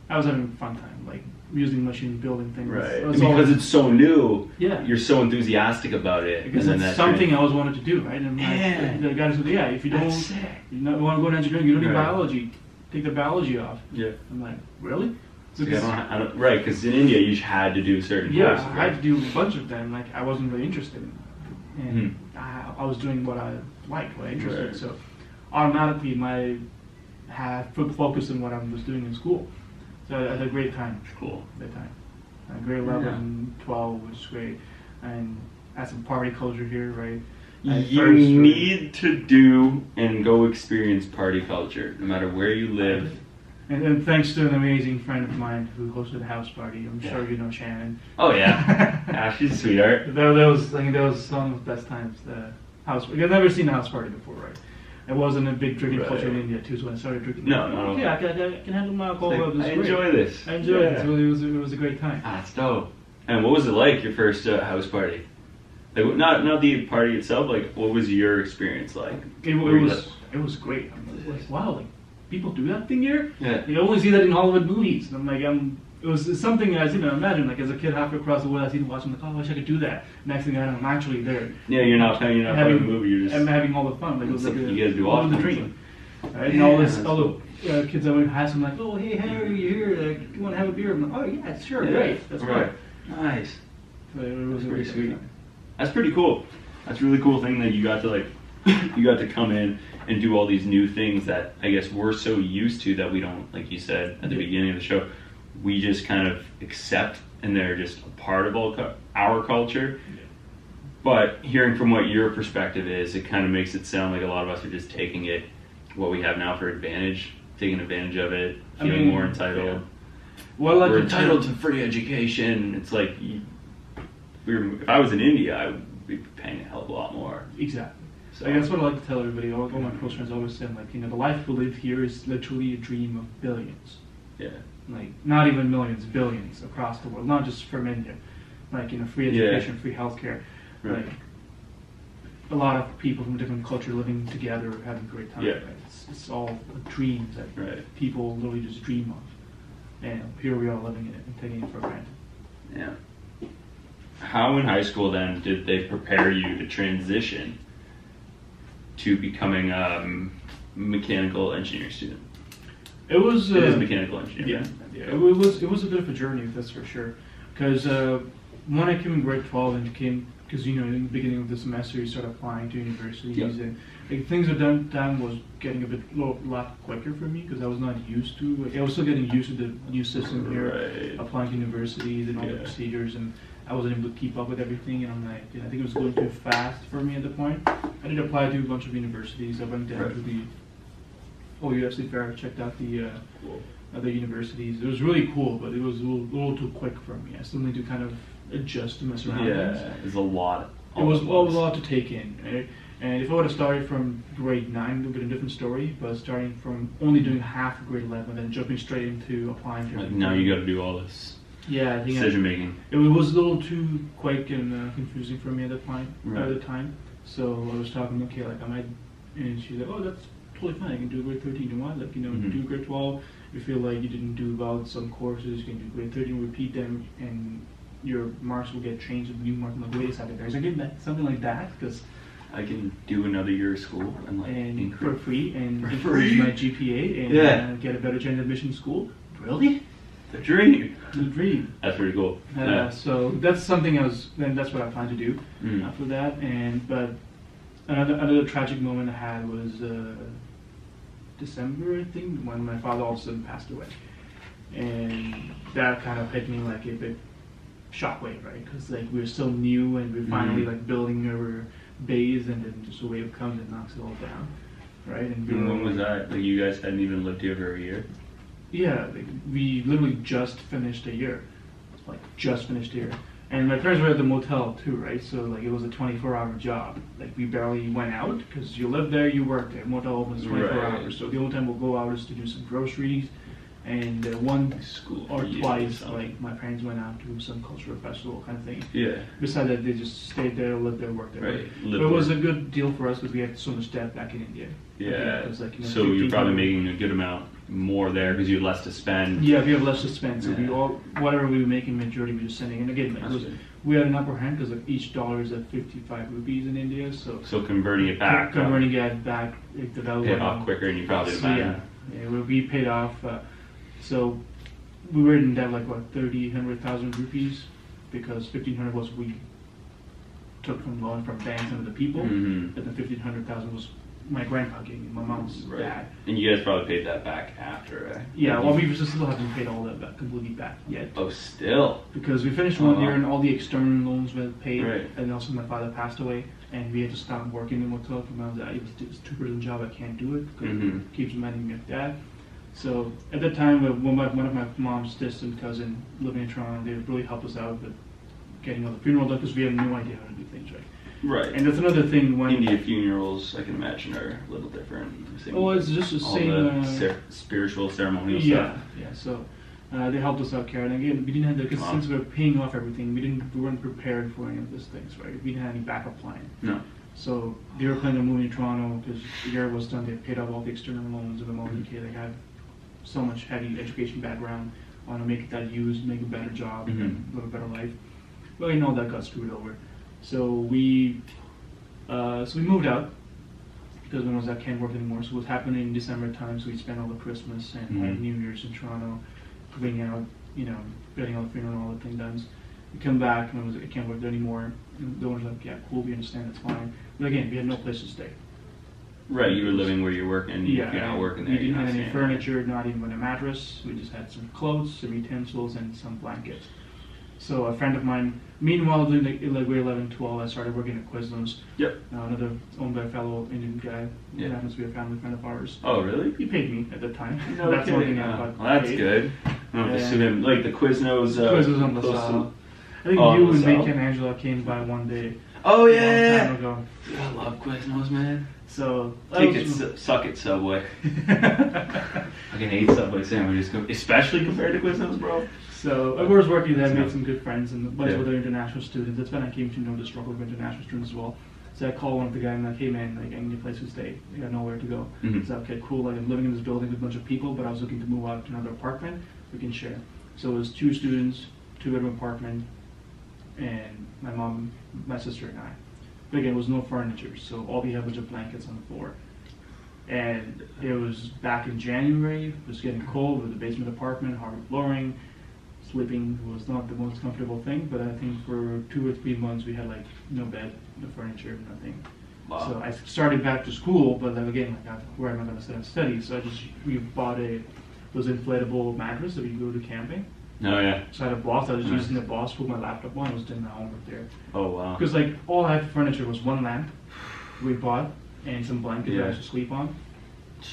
I was having a fun time, like using machines, building things. Right. Because it's so new, yeah, you're so enthusiastic about it. Because it's something I always wanted to do, right? And the guy said, yeah, if you don't want to go into engineering, you don't need biology. Take the biology off. Yeah. I'm like, really? So I don't, right, because in India you had to do certain courses. I had to do a bunch of them. Like, I wasn't really interested in them. And I was doing what I liked, what I interested in. So automatically my full focus on what I was doing in school. So I had a great time. Cool. That time. Grade 11, 12 was great. And I had some party culture here, right? You need to do and go experience party culture, no matter where you live. And thanks to an amazing friend of mine who hosted a house party. I'm Yeah. sure you know Shannon. Oh yeah, yeah, she's a sweetheart. That was, I think that was one of the best times. The house. I've never seen a house party before, right? It wasn't a big drinking culture in India too, so when I started drinking, No. yeah, I can handle my alcohol. Like, It was I great. enjoy this. I enjoyed it. It was a great time. Ah, it's dope. And what was it like, your first house party? Like, not the party itself. Like, what was your experience like? It was great. I'm like, wow, like people do that thing here. Yeah. You only see that in Hollywood movies. And I'm like, it was something I didn't imagine. Like as a kid, halfway across the world, I seen watching. Like, oh, I wish I could do that. Next thing I know, I'm actually there. Yeah, you're not part of the movie. You're just. I'm having all the fun. Like it was like you guys do all often. the dream. Right? Yeah, And all the kids I went past, I'm like, oh, hey, Harry, you're here. Like, you want to have a beer? I'm like, oh yeah, sure, Yeah. great. That's Right. great. Nice. So it was Pretty a sweet. great time. That's pretty cool. That's a really cool thing that you got to you got to come in and do all these new things that I guess we're so used to that we don't, like you said at the beginning of the show, we just kind of accept and they're just a part of our culture. Yeah. But hearing from what your perspective is, it kind of makes it sound like a lot of us are just taking it, what we have now for advantage, taking advantage of it, feeling more entitled. Yeah. Well, like we're entitled to free education. It's like, if I was in India, I would be paying a hell of a lot more. Exactly. So Like, that's what I like to tell everybody. All my close friends always say, like, the life we live here is literally a dream of billions. Yeah. Like, not even millions, billions across the world, not just from India. Like, free education, free healthcare. Right. Like, a lot of people from different culture living together, having a great time. Yeah. Right? It's all a dream that people literally just dream of. And here we are living in it and taking it for granted. Yeah. How in high school then did they prepare you to transition to becoming a mechanical engineering student? It was It is mechanical engineering. yeah. It was a bit of a journey, that's for sure. Because when I came in grade 12 and because in the beginning of the semester you start applying to universities and things at that time was getting a lot quicker for me because I was not used to. Like, I was still getting used to the new system here, applying to universities and all the procedures, and I wasn't able to keep up with everything. And I'm like, I think it was going too fast for me at the point. I did apply to a bunch of universities. I went down to the UFC fair, checked out the other universities. It was really cool, but it was a little too quick for me. I still need to kind of adjust to my surroundings. Yeah, there's a lot. It was a lot to take in. Right? And if I would have started from grade 9, it would have been a different story. But starting from only doing half of grade 11 and then jumping straight into applying to now you got to do all this I think decision making. It was a little too quick and confusing for me at the time. So I was talking, okay, like I might, and she's like, oh, that's totally fine. I can do grade 13. You want, like, do grade 12. If you feel like you didn't do well at some courses, you can do grade 13, repeat them, and your marks will get changed with new marks. I'm like, wait a second, there's something like that, because I can do another year of school and for free and for increase free. my GPA and get a better chance at admission school. Really? The dream. The dream. That's pretty cool. So that's something that's what I plan to do after that. But another tragic moment I had was December, I think, when my father all of a sudden passed away. And that kind of hit me like a bit shockwave, right? Because like we were still new and we're finally like building our base, and then just a wave comes and knocks it all down, right? And when was that? Like you guys hadn't even lived here for a year? Yeah, like we literally just finished a year, and my parents were at the motel too, right? So like it was a 24-hour job. Like we barely went out because you live there, you work there. Motel opens 24 hours, so the only time we'll go out is to do some groceries. And one school or twice, like my parents went out to some cultural festival kind of thing. Yeah. Besides that, they just stayed there, lived there, worked there. Right. But it was a good deal for us because we had so much debt back in India. Yeah. It was like, so you're probably making a good amount more there because you had less to spend. Yeah, we have less to spend. So whatever we were making, majority we were just sending. And again, we had an upper hand because like each dollar is at 55 rupees in India. So converting it back. Converting it back, like the value. Paid off quicker, and you probably we paid off. So we were in debt like what 1,000 rupees because 1,500 was we took from loan from banks and other people, and then 1,500 was my grandpa gave me, my mom's dad. And you guys probably paid that back after, right? Yeah, well, we still haven't paid all that back, completely back yet. Oh, still? Because we finished 1 year and all the external loans were paid, right. And also my father passed away, and we had to stop working in the motel. It was a 2-person job. I can't do it because it keeps reminding me of dad. So at that time, one of my mom's distant cousin living in Toronto, they really helped us out with getting all the funeral done because we had no idea how to do things right. Right. And that's another thing when India funerals, I can imagine, are a little different. Same, oh, it's just the all same. the spiritual ceremonial Yeah, stuff. yeah. So they helped us out, Karen. Again, we didn't have because since we were paying off everything, we weren't prepared for any of these things, right? We didn't have any backup plan. No. So they were planning on moving to Toronto because the year was done. They paid off all the external loans of the moment. Okay, they had so much heavy education background. Want to make that used, make a better job, and live a better life. Well, you know that got screwed over. So we moved out because when I was at can't work anymore. So it was happening in December time. So we spent all the Christmas and New Year's in Toronto, going out, getting all the funeral and all the thing done. We come back and I can't work there anymore. And the owner's like, yeah, cool, we understand, that's fine. But again, we had no place to stay. Right, you were living where you're working. Yeah, you're not working there. We didn't have any furniture, not even a mattress. We just had some clothes, some utensils, and some blankets. So a friend of mine, meanwhile, doing like grade 11, 12, I started working at Quiznos. Yep. Another owned by a fellow Indian guy. Yeah. Who happens to be a family friend of ours. Oh, really? He paid me at the time. No, that's one thing I well, got that's paid. good. I don't have to sue him. Like the Quiznos. Quiznos on LaSalle. I think you and Nick and Angela came by one day. Oh a yeah. long time ago. Dude, I love Quiznos, man. So Suck it, Subway. I can hate Subway sandwiches, especially compared to Quiznos, bro. So I was working there, made some good friends, and a bunch of other international students. That's when I came to know the struggle of international students as well. So I called one of the guys and I'm like, hey man, like I need a place to stay. I got nowhere to go. So okay, cool. Like I'm living in this building with a bunch of people, but I was looking to move out to another apartment we can share. So it was 2 students, 2-bedroom apartment, and my mom, my sister, and I. But again, it was no furniture, so all we had was just blankets on the floor. And it was back in January. It was getting cold with the basement apartment, hardwood flooring. Sleeping was not the most comfortable thing, but I think for 2 or 3 months we had like no bed, no furniture, nothing. Wow. So I started back to school, but then again, where am I going to sit and study? So we bought those inflatable mattress that we go to camping. Oh yeah. So I had a boss. I was using the boss to put my laptop on. I was doing my homework there. Oh wow. Because like all I had for furniture was one lamp we bought and some blankets that I used to sleep on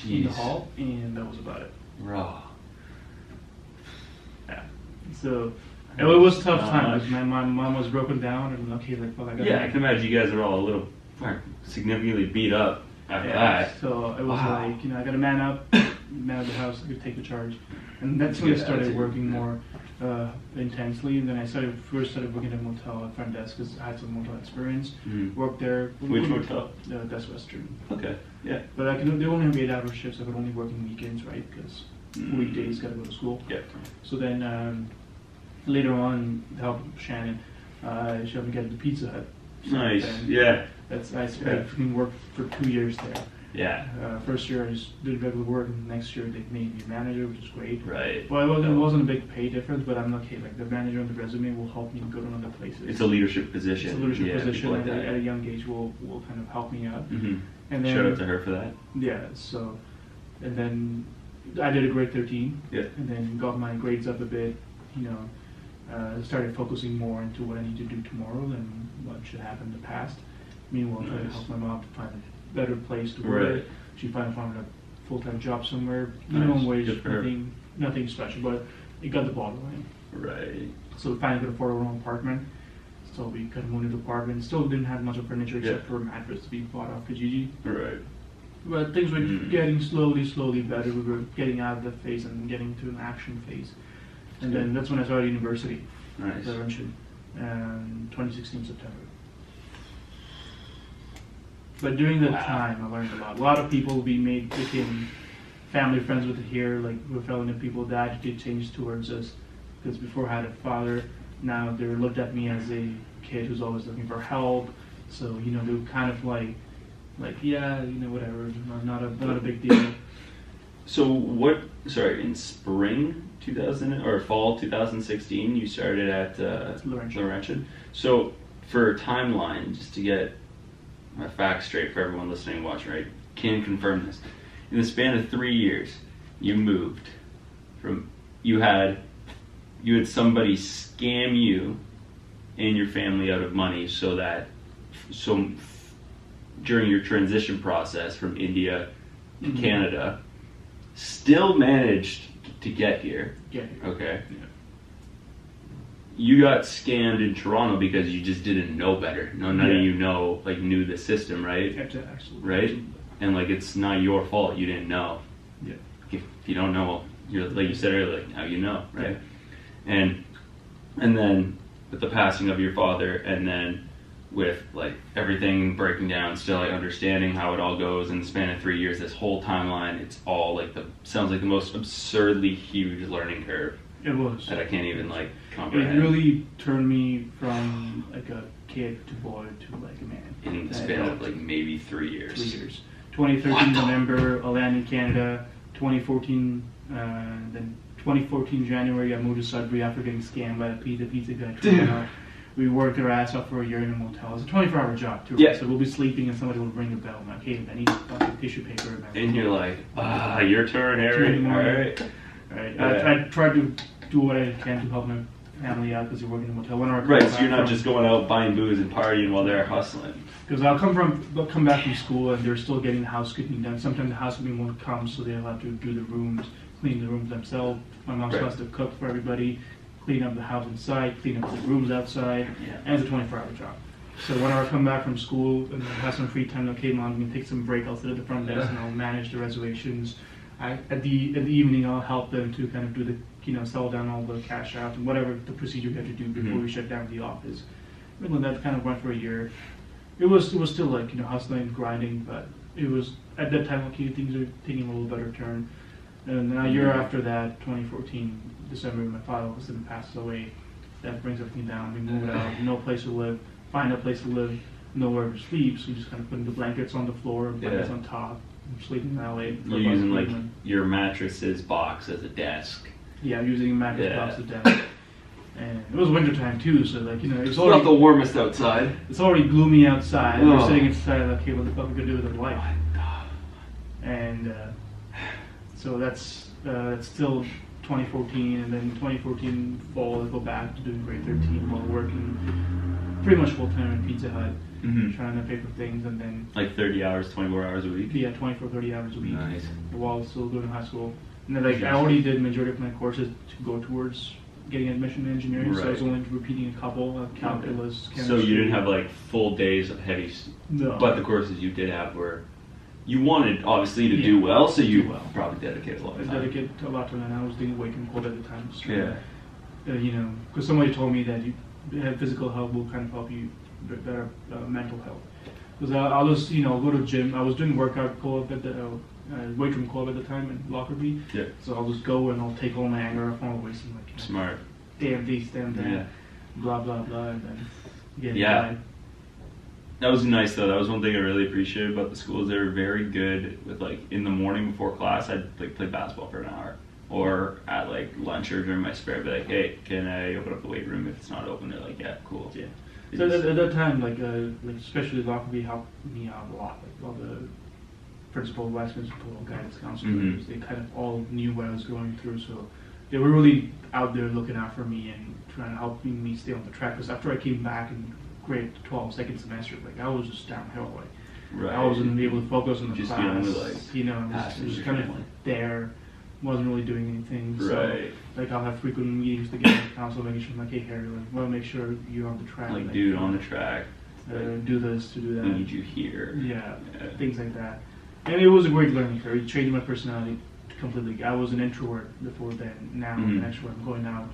in the hall, and that was about it. Raw. Yeah. So it was a tough time. Like, my mom was broken down, and okay, like well, I got. Yeah, I can imagine you guys are all a little significantly beat up after that. So it was like I got to man up, man of the house, I could take the charge, and that's when I started working more intensely. And then I first started working at a motel at front desk because I had some motel experience. Worked there. Which motel? Best Western. Okay. Yeah. But they only have 8-hour shifts. I could only work in weekends, right? Because weekdays got to go to school. Yeah. So then later on, to help Shannon, she helped me get into Pizza Hut. Nice. And yeah. I worked for 2 years there. Yeah. First year I just did regular work, and next year they made me a manager, which is great. Right. Well, it wasn't a big pay difference, but I'm okay. Like the manager on the resume will help me go to other places. It's a leadership position. It's a leadership position, like and at a young age will kind of help me out. Mm-hmm. And then, shout out to her for that. Yeah. So, and then I did a grade 13. Yeah. And then got my grades up a bit. Started focusing more into what I need to do tomorrow than what should happen in the past. Meanwhile, trying to help my mom to find a better place to work. Right. She finally found a full-time job somewhere, Nice. wage, Good for her. nothing special, but it got the ball rolling. Right. So we finally could afford our own apartment. So we kind of moved into the apartment. Still didn't have much of furniture except for a mattress to be bought off Kijiji. Right. But things were getting slowly better. We were getting out of the phase and getting to an action phase. And then that's when I started university. Nice. 2016 September. But during that time, I learned a lot. A lot of people became family friends with it here. Like we fell into people that attitude changed towards us. Because before I had a father, now they were looked at me as a kid who's always looking for help. So they were kind of like yeah, whatever, not a big deal. So in spring 2000 or fall 2016, you started at Laurentian. So for a timeline, just to get my facts straight for everyone listening and watching, right? Can confirm this. In the span of 3 years, you moved from you had somebody scam you and your family out of money so during your transition process from India to Canada, still managed to get here. Get here. Okay. Yeah. You got scammed in Toronto because you just didn't know better. None of you knew the system, right? Absolutely. Right? And like, it's not your fault. You didn't know. Yeah. If you don't know, you're like you said earlier. Like, now you know, right? Yeah. And then with the passing of your father, and then with like everything breaking down, still like understanding how it all goes in the span of 3 years, this whole timeline, it's all like sounds like the most absurdly huge learning curve. It was. That I can't even like comprehend. It really turned me from like a kid to boy to like a man. In the span of like maybe 3 years. 3 years. 2013 November, I landed in Canada. 2014, then 2014 January, I moved to Sudbury after getting scammed by the pizza guy. We worked our ass off for a year in a motel. It was a 24-hour job too. Yeah. So we'll be sleeping and somebody will ring the bell. I'm like, hey, I need fucking tissue paper. And you're like, your turn, Harry. All right. Right. Yeah. I tried to do what I can to help my family out because you're working in a motel. Right, so you're not just going out buying booze and partying while they're hustling. Because they'll come back from school and they're still getting the housekeeping done. Sometimes the housekeeping won't come, so they'll have to do the rooms, clean the rooms themselves. My mom's Right. supposed to cook for everybody, clean up the house inside, clean up the rooms outside, and it's a 24-hour job. So whenever I come back from school and I have some free time, okay, Mom, I'm going to take some break. I'll sit at the front desk and I'll manage the reservations. At the evening, I'll help them to kind of do the, settle down all the cash out and whatever the procedure we have to do before we shut down the office. And that kind of went for a year. It was still like, hustling, grinding, but it was, at that time, okay, things are taking a little better turn. And then a year after that, 2014, December, my father was going to pass away. That brings everything down. We moved out, no place to live, find a place to live, nowhere to sleep, so we just kind of putting the blankets on the floor, blankets on top, sleeping that way. You're using like your mattress's box as a desk. Yeah, using a mattress box as a desk. And it was wintertime too, so like, it's already not the warmest outside. It's already gloomy outside. We're sitting inside, like, okay, what the fuck are we gonna do with our life? And so that's still 2014, and then 2014 fall, I go back to doing grade 13 while working pretty much full time in Pizza Hut, trying to pay for things, and then like 30 hours, 24 hours a week. Yeah, 24, 30 hours a week. Nice. While still going to high school, and then like I already did majority of my courses to go towards getting admission in engineering, so I was only repeating a couple of calculus, chemistry. So you didn't have like full days of heavy, no. But the courses you did have were, you wanted obviously to do well, so you probably dedicated a lot of time. I dedicated a lot to that. I was doing weight and cold at the time. So, yeah. Because somebody told me that you have physical health will kind of help you better mental health. Because I'll just go to gym. I was doing workout co-op at the weight room co-op at the time in Lockerbie. Yeah. So I'll just go and I'll take all my anger off my waist and like smart. Damn this, damn that, blah blah blah, and then get by. That was nice though. That was one thing I really appreciated about the schools. They were very good with like in the morning before class, I'd like play basketball for an hour, or at like lunch or during my spare, be like, hey, can I open up the weight room? If it's not open, they're like, yeah, cool. Yeah. So at that time, like especially Lockerbie helped me out a lot. Like all the principal, vice principal, guidance counselors, they kind of all knew what I was going through, so they were really out there looking out for me and trying to help me stay on the track. Because after I came back in grade 12, second semester, like I was just downhill. Like I wasn't able to focus on the just class. Just just kind of there. Wasn't really doing anything. So, right. Like I'll have frequent meetings to get the council, making sure, like, hey Harry, like, well, make sure you're on the track. Like, dude, on the track. Do this, to do that. We need you here. Yeah, things like that. And it was a great learning curve. It changed my personality completely. I was an introvert before then. Now I'm an extrovert. I'm going out,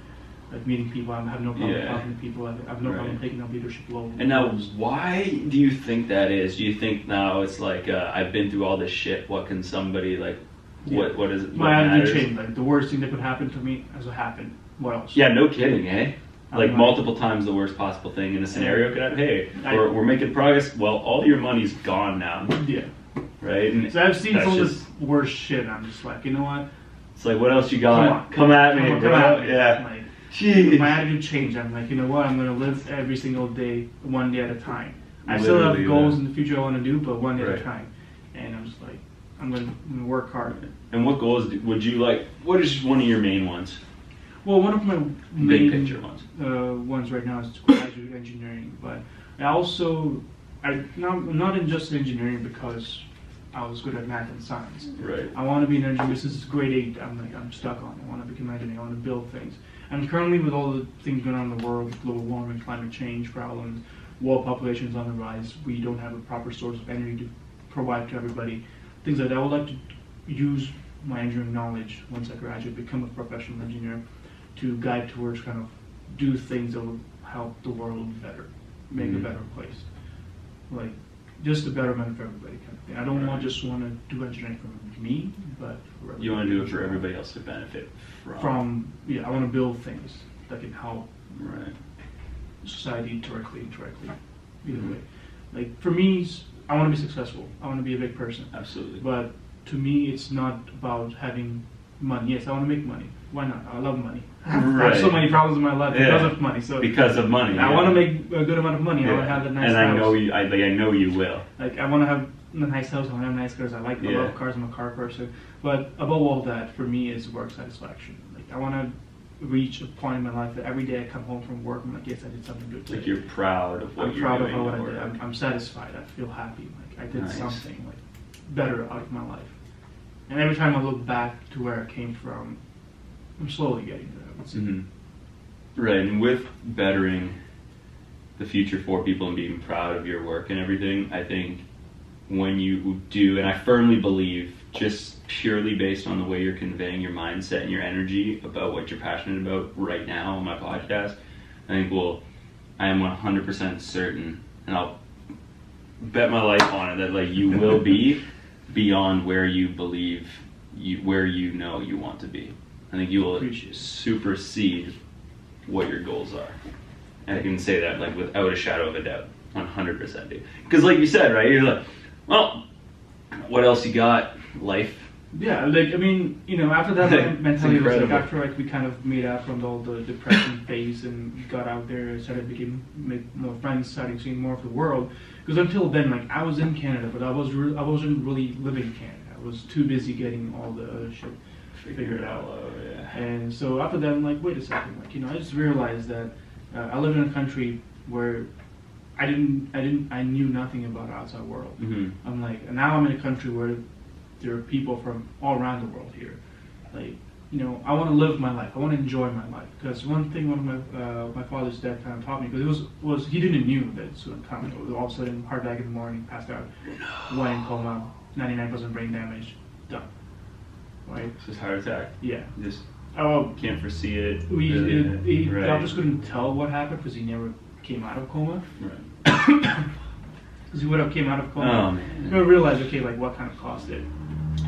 like meeting people. I have no problem talking to people. I have no problem taking up leadership roles. And now, why do you think that is? Do you think now it's like I've been through all this shit? What can somebody like? What is it? My attitude changed. Like the worst thing that could happen to me has happened. What else? Yeah, no kidding, eh? Like multiple times the worst possible thing in a scenario could happen. Hey, we're making progress. Well, all your money's gone now. Yeah. Right? And so I've seen some of the worst shit, and I'm just like, you know what? It's like, what else you got? Come at me, bro. Come at me. Yeah. Like, jeez. My attitude changed. I'm like, you know what? I'm going to live every single day, one day at a time. I still have goals in the future I want to do, but one day at a time. And I'm just like, I'm going to work hard. And what goals would you like? What is one of your main ones? Well, one of my main big picture ones. Ones right now is to graduate engineering, but I also I'm not in just engineering because I was good at math and science. Right. I want to be an engineer. This is grade 8. I'm stuck on. I want to become an engineer. I want to build things. And currently, with all the things going on in the world, global warming, climate change problems, world population is on the rise. We don't have a proper source of energy to provide to everybody. Things like that. I would like to use my engineering knowledge once I graduate, become a professional engineer, to guide towards kind of do things that will help the world better, make a better place, like just a betterment for everybody kind of thing. I don't just want to do engineering for me, but for everybody. You want to do it for everybody else to benefit from. I want to build things that can help society directly, either way. Like for me, I want to be successful. I want to be a big person. Absolutely. But to me, it's not about having money. Yes, I want to make money. Why not? I love money. I have so many problems in my life because of money. So because of money, I want to make a good amount of money. I want to have a nice house. And I know you will. Like I want to have a nice house. I want to have nice cars. I love cars. I'm a car person. But above all that, for me, is work satisfaction. Like I want to reach a point in my life that every day I come home from work, I'm like, yes, I did something good today. Like you're proud of what you're doing. I'm proud of what I did. I'm satisfied. I feel happy. Like I did something like better out of my life. And every time I look back to where I came from, I'm slowly getting there, I would say. Right, and with bettering the future for people and being proud of your work and everything, I think when you do, and I firmly believe, just purely based on the way you're conveying your mindset and your energy about what you're passionate about right now on my podcast, I think I am 100% certain, and I'll bet my life on it, that like you will be beyond where you believe where you know you want to be. I think you will supersede what your goals are. And I can say that like without a shadow of a doubt, 100%. Dude. Because like you said, right, you're like, well, what else you got? Life. Yeah, like I mean, after that mentality was like after we kind of made out from all the depression phase and got out there, make more friends, started seeing more of the world. Because until then, like I was in Canada, but I wasn't really living in Canada. I was too busy getting all the other shit figured out. And so after that, I'm like, wait a second, like I just realized that I live in a country where I knew nothing about the outside world. I'm like, and now I'm in a country where there are people from all around the world here. Like, I want to live my life. I want to enjoy my life. Because one thing one of my father's dad kind of taught me, because it was he didn't knew that it would come. All of a sudden, heart attack in the morning, passed out, went in coma, 99% brain damage, done. Right? It's just heart attack. Yeah. Just can't foresee it. The doctors couldn't tell what happened because he never came out of coma. Right. Because he would have came out of coma. You would realize, okay, like what kind of caused it.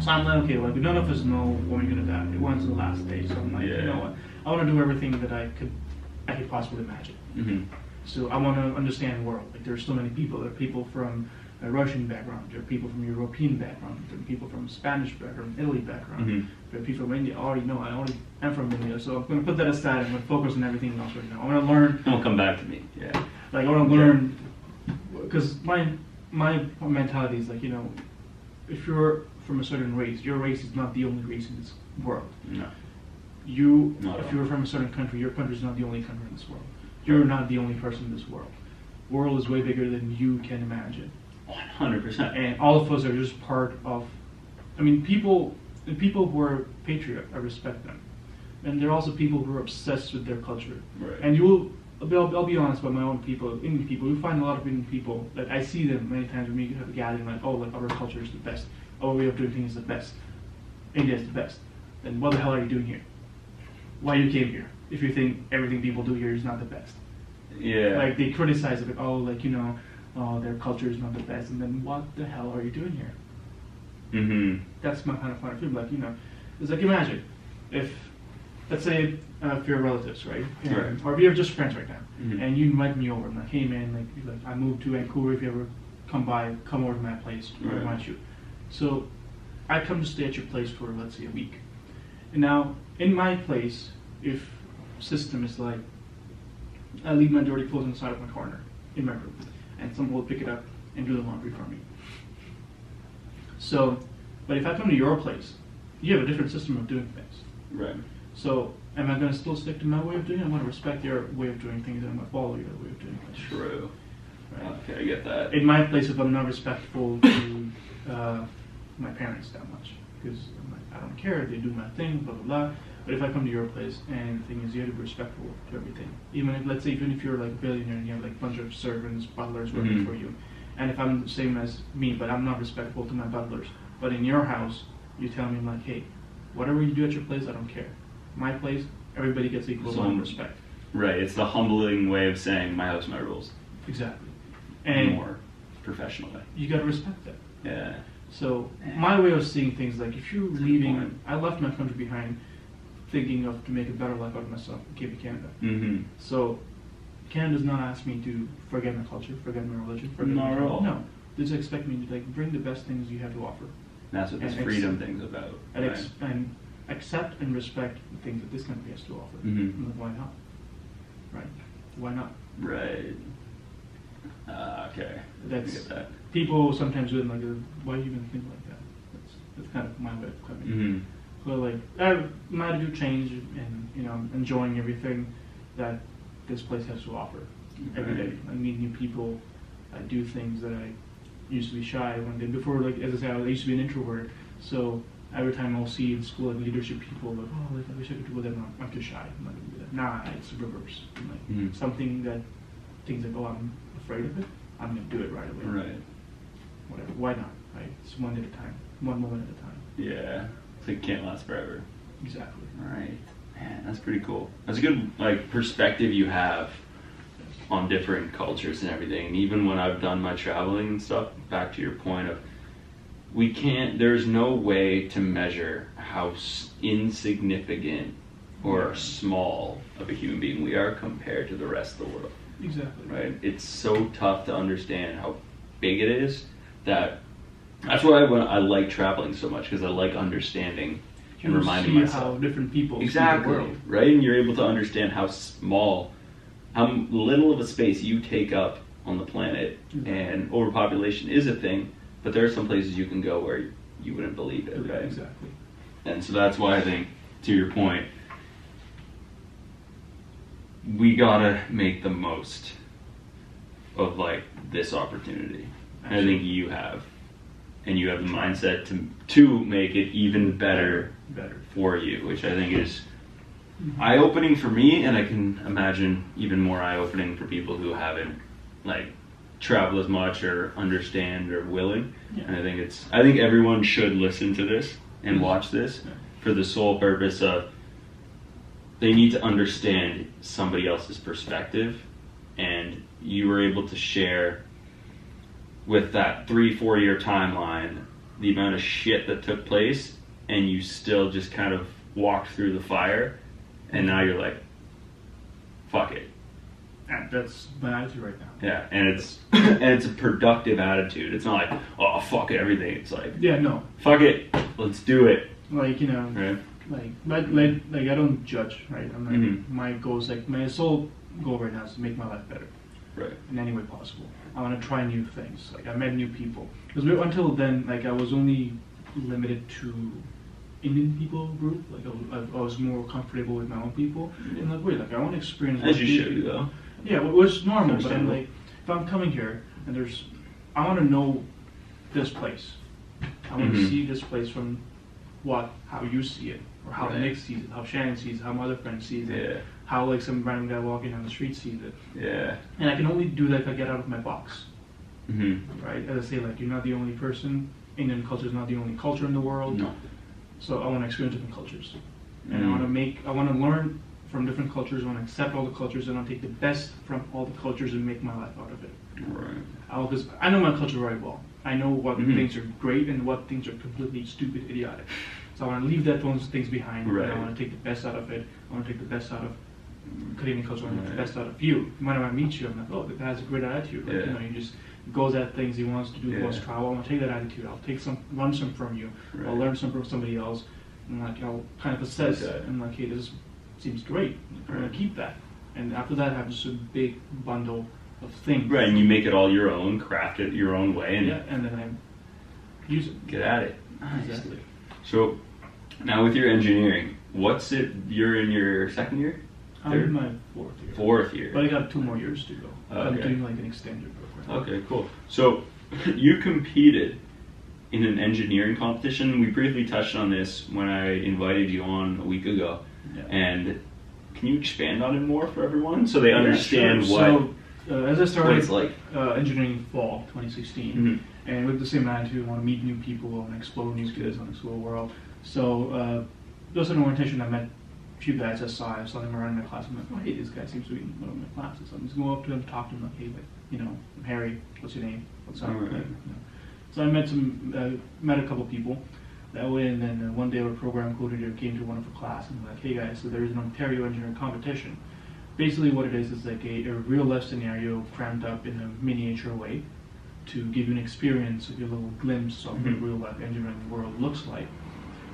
So I'm like, okay, like none of us know when we're gonna die. When's the last day? So I'm like, you know what? I want to do everything that I could possibly imagine. So I want to understand the world. Like there's so many people. There are people from a Russian background. There are people from European background. There are people from Spanish background, Italy background. There are people from India. I already know. I'm from India. So I'm gonna put that aside. I'm gonna focus on everything else right now. I want to learn. Don't come back to me. Yeah. Like I want to learn, because my mentality is like if you're from a certain race, your race is not the only race in this world. No. If you're from a certain country, your country is not the only country in this world. You're not the only person in this world. The world is way bigger than you can imagine. 100%. And all of us are just part of. I mean, people who are patriot, I respect them, and there are also people who are obsessed with their culture. Right. And I'll be honest about my own people, Indian people. You find a lot of Indian people that I see them many times when we have a gathering, like, oh, like our culture is the best. Our way of doing things is the best. India is the best. Then what the hell are you doing here? Why you came here? If you think everything people do here is not the best. Yeah. Like they criticize it, like, oh, like their culture is not the best, and then what the hell are you doing here? That's my kind of point of view. Like it's like imagine if, let's say, if you're relatives, right? Or if you're just friends right now, and you invite me over. I'm like, hey man, like I moved to Vancouver. If you ever come over to my place, I invite you. So I come to stay at your place for, let's say, a week. And now in my place, if system is like, I leave my dirty clothes inside of my corner in my room, and someone will pick it up and do the laundry for me. So, but if I come to your place, you have a different system of doing things. Right. So, am I going to still stick to my way of doing it? I'm going to respect your way of doing things, and I'm going to follow your way of doing things. True. Right? Okay, I get that. In my place, if I'm not respectful to my parents that much because I'm like, I don't care. They do my thing, blah blah blah. But if I come to your place, and the thing is, you have to be respectful to everything. Even if, let's say, even if you're like a billionaire and you have like a bunch of servants, butlers working for you, and if I'm the same as me, but I'm not respectful to my butlers, but in your house, you tell me like, hey, whatever you do at your place, I don't care. My place, everybody gets equal amount of respect. Right. It's the humbling way of saying my house, my rules. Exactly. And more professional way. You gotta respect that. Yeah. So my way of seeing things, like if you're leaving, I left my country behind, thinking of to make a better life out of myself, came to Canada. Mm-hmm. So Canada does not ask me to forget my culture, forget my religion, forget not my at all. No, they just expect me to like bring the best things you have to offer. And that's what this freedom thing's about. And accept and respect the things that this country has to offer. Mm-hmm. And like, why not? Right? Why not? Right. Okay. That's that. People sometimes do it like, why do you even think like that? That's kind of my way of coming. Mm-hmm. So like, my attitude changed, and I'm enjoying everything that this place has to offer every day. I meet new people. I do things that I used to be shy when I did before. Like as I said, I used to be an introvert. So every time I'll see in school like leadership people, like, oh, like, I wish I could do that. No, I'm too shy. I'm not gonna do that. Nah, it's the reverse. I'm like something that things like, oh, I'm afraid of it. I'm gonna do it right away. Right. Whatever. Why not? Right. It's one at a time. One moment at a time. Yeah. So it can't last forever. Exactly. All right. Man, that's pretty cool. That's a good like perspective you have on different cultures and everything. And even when I've done my traveling and stuff, back to your point of there's no way to measure how insignificant or small of a human being we are compared to the rest of the world. Exactly. Right? It's so tough to understand how big it is that's why I like traveling so much, because I like understanding and reminding myself how different people exactly see the world. Right, and you're able to understand how little of a space you take up on the planet, and overpopulation is a thing, but there are some places you can go where you wouldn't believe it, right? Exactly. And so that's why I think, to your point, we gotta make the most of like this opportunity. And I think you have. And you have the mindset to make it even better for you, which I think is eye-opening for me, and I can imagine even more eye-opening for people who haven't like traveled as much or understand or willing. Yeah. And I think everyone should listen to this and watch this for the sole purpose of they need to understand somebody else's perspective, and you were able to share with that 3-4 year timeline the amount of shit that took place, and you still just kind of walked through the fire, and now you're like, fuck it. And that's my attitude right now. Yeah, and it's a productive attitude. It's not like, oh, fuck everything. It's like, fuck it, let's do it. Like, right? like I don't judge, right? I'm like, my goal is like, my sole goal right now is to make my life better. Right. In any way possible. I want to try new things. Like, I met new people. Because until then, like, I was only limited to Indian people group. Like, I was more comfortable with my own people. And like, wait, like, I want to experience. As you should, though. Yeah, which is normal. But I'm like, if I'm coming here and I want to know this place. I want to see this place from how you see it, or how Nick sees it, how Shannon sees it, how my other friend sees it, how like some random guy walking down the street sees it. Yeah. And I can only do that if I get out of my box. Mm-hmm. Right? As I say, like, you're not the only person. Indian culture is not the only culture in the world. No. So I want to experience different cultures, and I want to learn from different cultures. I want to accept all the cultures, and I want to take the best from all the cultures and make my life out of it. Right. Because I know my culture very well. I know what things are great and what things are completely stupid, idiotic. So I want to leave those things behind. Right. And I want to take the best out of it. I want to take the best out of Canadian culture. I want to take the best out of you. When I meet you, I'm like, oh, the guy has a great attitude. Like, he just goes at things. He wants to do. He wants to travel. I want to take that attitude. I'll learn some from you. Right. I'll learn some from somebody else. And like, I'll kind of assess and like, hey, this seems great. I'm gonna keep that. And after that, I have just a big bundle of things. Right, and you make it all your own, craft it your own way, and then I use it. Get at it. Nice. Exactly. So now with your engineering, you're in your second year? I'm in my fourth year. Fourth year. But I got 2 more years to go. Okay. I'm doing like an extended program. Okay, cool. So you competed in an engineering competition. We briefly touched on this when I invited you on a week ago. Yeah. And can you expand on it more for everyone so they understand sure. what, so, as I started what it's like? Engineering in fall 2016, and with the same attitude, I want to meet new people, I want to explore new skills, I want to explore the world. So just an orientation, I met a few guys I saw them around in my class. I'm like, oh, hey, this guy seems to be in one of my classes. So I'm just going up to him, talk to him, like, hey, like, you know, I'm Harry, what's your name? What's up? Right. Like, you know. So I met a couple people that way, and then one day our program coordinator came to one of our class and was like, hey guys, so there is an Ontario engineering competition. Basically what it is like a real life scenario cramped up in a miniature way to give you an experience, a little glimpse of what real life engineering world looks like.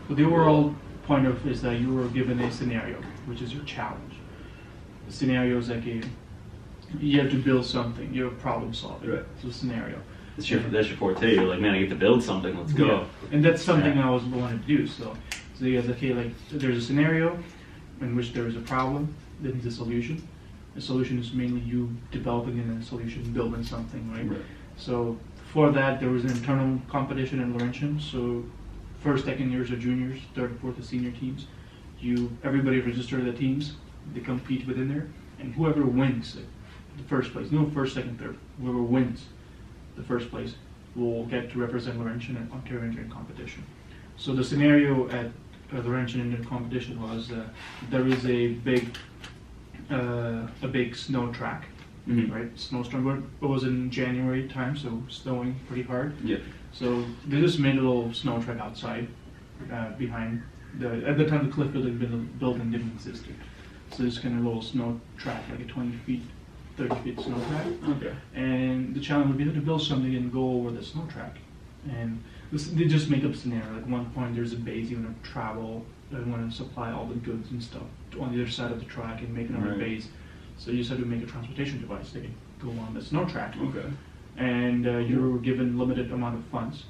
So the overall point of is that you were given a scenario, which is your challenge. The scenario is like you have to build something, you're problem solving. Right. It's a scenario. That's your forte. You're like, man, I get to build something. Let's go. Yeah. And that's something I was wanting to do. So you guys, okay, like there's a scenario in which there is a problem, then there's a solution. The solution is mainly you developing a solution, building something, right? So for that, there was an internal competition in Laurentian. So first, second years are juniors, third, fourth are senior teams. Everybody registered the teams. They compete within there, and whoever wins the first place, no first, second, third, whoever wins the first place will get to represent Laurentian at Ontario Engineering Competition. So the scenario at Laurentian Engineering Competition was there is a big snow track, right? Snowstorm. It was in January time, so snowing pretty hard. Yeah. So they just made a little snow track outside behind at the time the cliff building didn't exist. So this kind of little snow track, like a 20 feet, 30 feet snow track. Okay. And the challenge would be to build something and go over the snow track. And they just make up a scenario. Like one point there's a base, you want to travel, you want to supply all the goods and stuff on the other side of the track and make another base. So you just have to make a transportation device that can go on the snow track. Okay. And you're given limited amount of funds,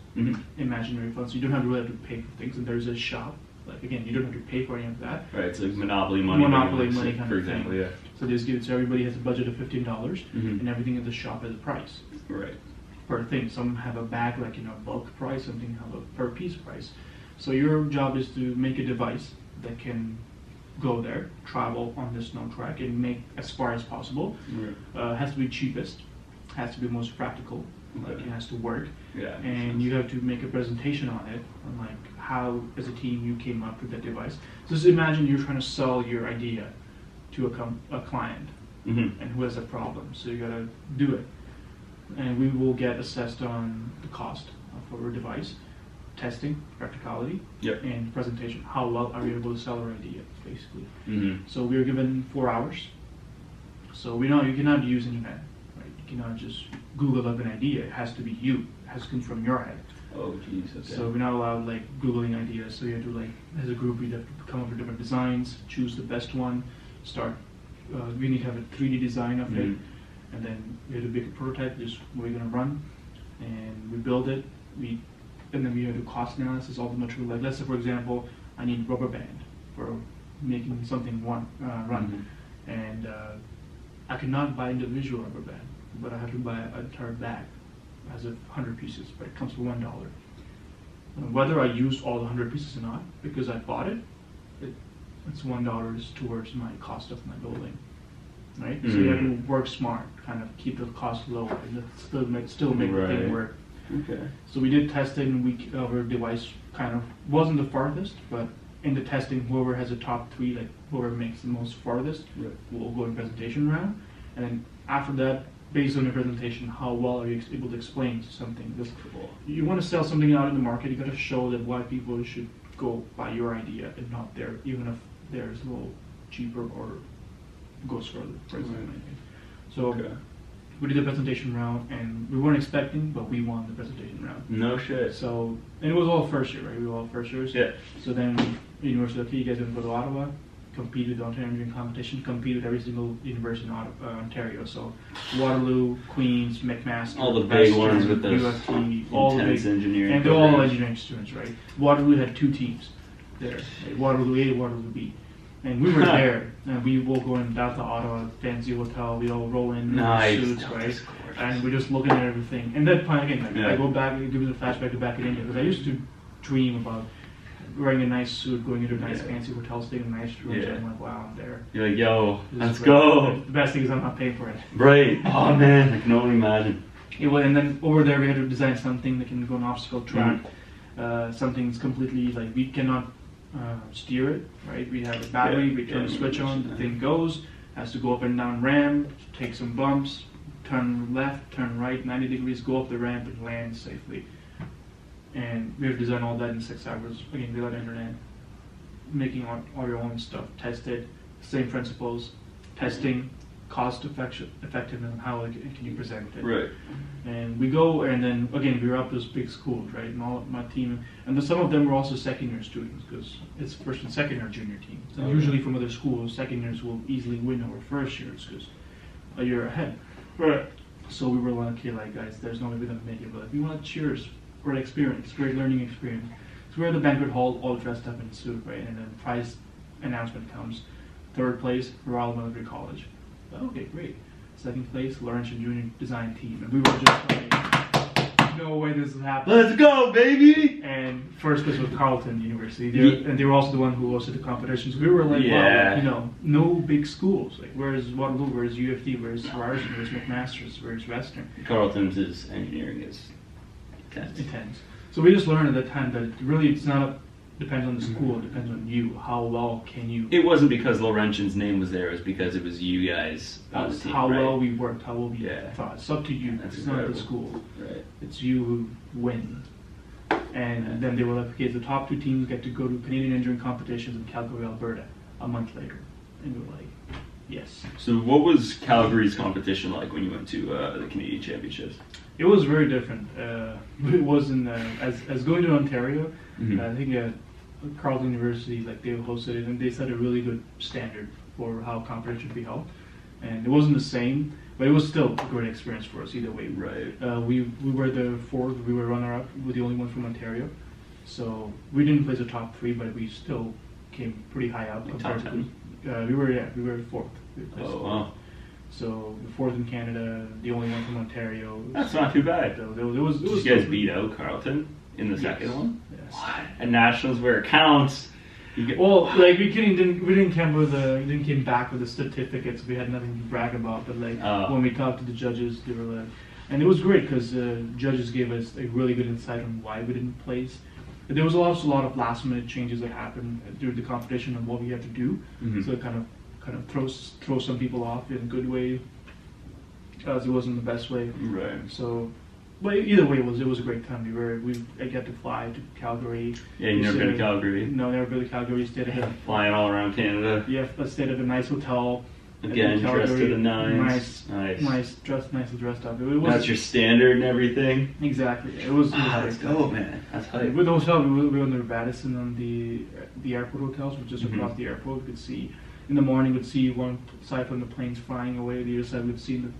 imaginary funds. So you don't have to really have to pay for things. And there's a shop. Like again, you don't have to pay for any of that. Right, it's like monopoly money. Monopoly money kind for of example, thing. yeah. So this gives everybody has a budget of $15, and everything at the shop has a price. Right. Per thing. Some have a bag, like bulk price. Something have a per piece price. So your job is to make a device that can go there, travel on the snow track, and make as far as possible. Right. Has to be cheapest. Has to be most practical. Okay. Like it has to work. Yeah. And you have to make a presentation on it, on like how, as a team, you came up with that device. So just imagine you're trying to sell your idea to a client, and who has a problem. So you gotta do it, and we will get assessed on the cost of our device, testing, practicality, and presentation. How well are we able to sell our idea, basically. So we are given 4 hours. So you cannot use internet. You cannot just Google up an idea. It has to be you. It has to come from your head. Oh, geez. Okay. So we're not allowed Googling ideas. So you have to as a group, we have to come up with different designs, choose the best one, start. We need to have a 3D design of it, and then we have to make a prototype. Just what we're gonna run, and we build it. And then we have to cost analysis, all the material. Like let's say, for example, I need rubber band for making something run, and I cannot buy individual rubber band. But I have to buy an entire bag. It has 100 pieces, but it comes for $1. Whether I use all the 100 pieces or not, because I bought it, it's $1 towards my cost of my building, right? So you have to work smart, kind of keep the cost low, and still make the thing work. Okay. So we did testing. Our device kind of wasn't the farthest, but in the testing, whoever has the top 3, like whoever makes the most farthest, will go in presentation round, and then after that, based on the presentation, how well are you able to explain something? Because you want to sell something out in the market, you got to show that why people should go buy your idea and not theirs, even if theirs is a little cheaper or goes further, for example. So we did the presentation round, and we weren't expecting, but we won the presentation round. No shit. So, and it was all first year, right? We were all first years. Yeah. So then, University of you guys are going to go to Ottawa, compete with the Ontario Engineering Competition, compete with every single university in Ontario. So Waterloo, Queen's, McMaster, all the big Western, ones with those UFT, all the big engineering, and they're all engineering students, right? Waterloo had 2 teams there, right? Waterloo A, Waterloo B, and we were there. And we will go in down to Ottawa, fancy hotel. We all roll in suits, right? and we're just looking at everything. And then again, like, I go back, it gives me a flashback to back in India, because I used to dream about wearing a nice suit, going into a nice fancy hotel, staying in a nice room. And I'm like, wow, I'm there. You're like, yo, let's go. The best thing is I'm not paying for it. Right. Oh man, I can only imagine. And then over there we had to design something that can go on an obstacle track. Something's completely like we cannot steer it, right? We have a battery, we turn the switch on, the thing goes, has to go up and down ramp, take some bumps, turn left, turn right, 90 degrees, go up the ramp and land safely. And we have to design all that in 6 hours, again, without internet, making all your own stuff, test it, same principles, testing, cost effectiveness, and how can you present it. Right. And we go, and then again, we were up those big schools, right? And all of my team, and then some of them were also second year students, because it's first and second year junior team. So usually from other schools, second years will easily win over first years, because a year ahead. Right. So we were like, okay, like guys, there's no way we're gonna make it, but like, we want to cheers, great experience, great learning experience. So we're at the banquet hall, all dressed up in suit, right? And then prize announcement comes. Third place, Royal Military College. Okay, great. Second place, Lawrence and Junior Design Team. And we were just like, no way this is happening. Let's go, baby! And first place was Carleton University. And they were also the one who hosted the competitions. We were like, wow, you know, no big schools. Like, where's Waterloo, where's UFD, where's Ryerson, where's McMaster's, where's Western? Carleton's engineering is intense. So we just learned at that time that really it's not depends on the school, it depends on you. How well can you... It wasn't because Laurentian's name was there, it was because it was you guys on the team, how right? well we worked, how well we thought. It's up to you. That's it's incredible. Not the school. Right. It's you who win. And then they were like, okay, the top two teams get to go to Canadian engineering competitions in Calgary, Alberta, a month later. And we were like, yes. So what was Calgary's competition like when you went to the Canadian Championships? It was very different. It wasn't, as going to Ontario, I think Carleton University, like they hosted it, and they set a really good standard for how competition should be held. And it wasn't the same, but it was still a great experience for us either way. Right. We were the fourth, we were runner-up, we were the only one from Ontario. So we didn't place the top three, but we still came pretty high up. Like top 10? We were fourth. We placed fourth. Wow. So the fourth in Canada, the only one from Ontario. That's not too bad. So it was Did you guys beat out Carleton in the second one? Yes. What? And nationals where it counts. Well, like we didn't came back with the certificates. We had nothing to brag about. But like when we talked to the judges, they were like, and it was great because judges gave us a really good insight on why we didn't place. But there was also a lot of last minute changes that happened during the competition on what we had to do. So it kind of throw some people off in a good way, as it wasn't the best way. Right. So. But either way, it was a great time. I got to fly to Calgary. Yeah, you never been to Calgary? No, never been to Calgary. Stayed at flying all around Canada. Yeah, I stayed at a nice hotel. Again, dressed to the nines. Nicely dressed up. That's your standard and everything. Exactly. It was. Let's go, man. That's hype. With the hotel, we were on the Radisson on the airport hotels, which is across the airport. We could see in the morning. We'd see one side from the planes flying away. The other side, we'd see the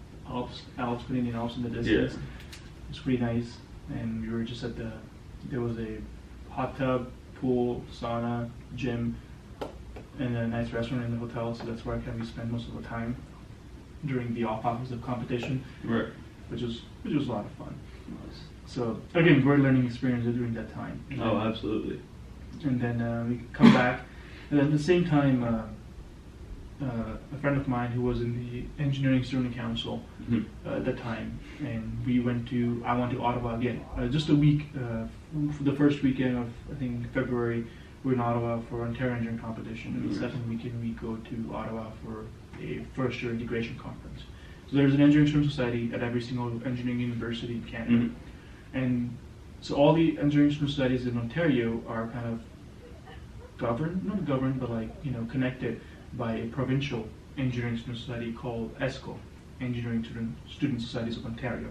Canadian Alps in the distance. Yeah. It was pretty nice, and we were just there was a hot tub, pool, sauna, gym, and a nice restaurant in the hotel, so that's where we spend most of the time during the off hours of competition, right? Which was a lot of fun. Nice. So again, great learning experience during that time. And then, absolutely. And then we come back, and at the same time, a friend of mine who was in the engineering student council at the time, and I went to Ottawa again. Just a week, for the first weekend of I think February, we're in Ottawa for Ontario engineering competition, and the second weekend we go to Ottawa for a first year integration conference. So there's an engineering student society at every single engineering university in Canada, and so all the engineering student societies in Ontario are kind of not governed, but connected by a provincial engineering student society called ESCO, Engineering Student Societies of Ontario.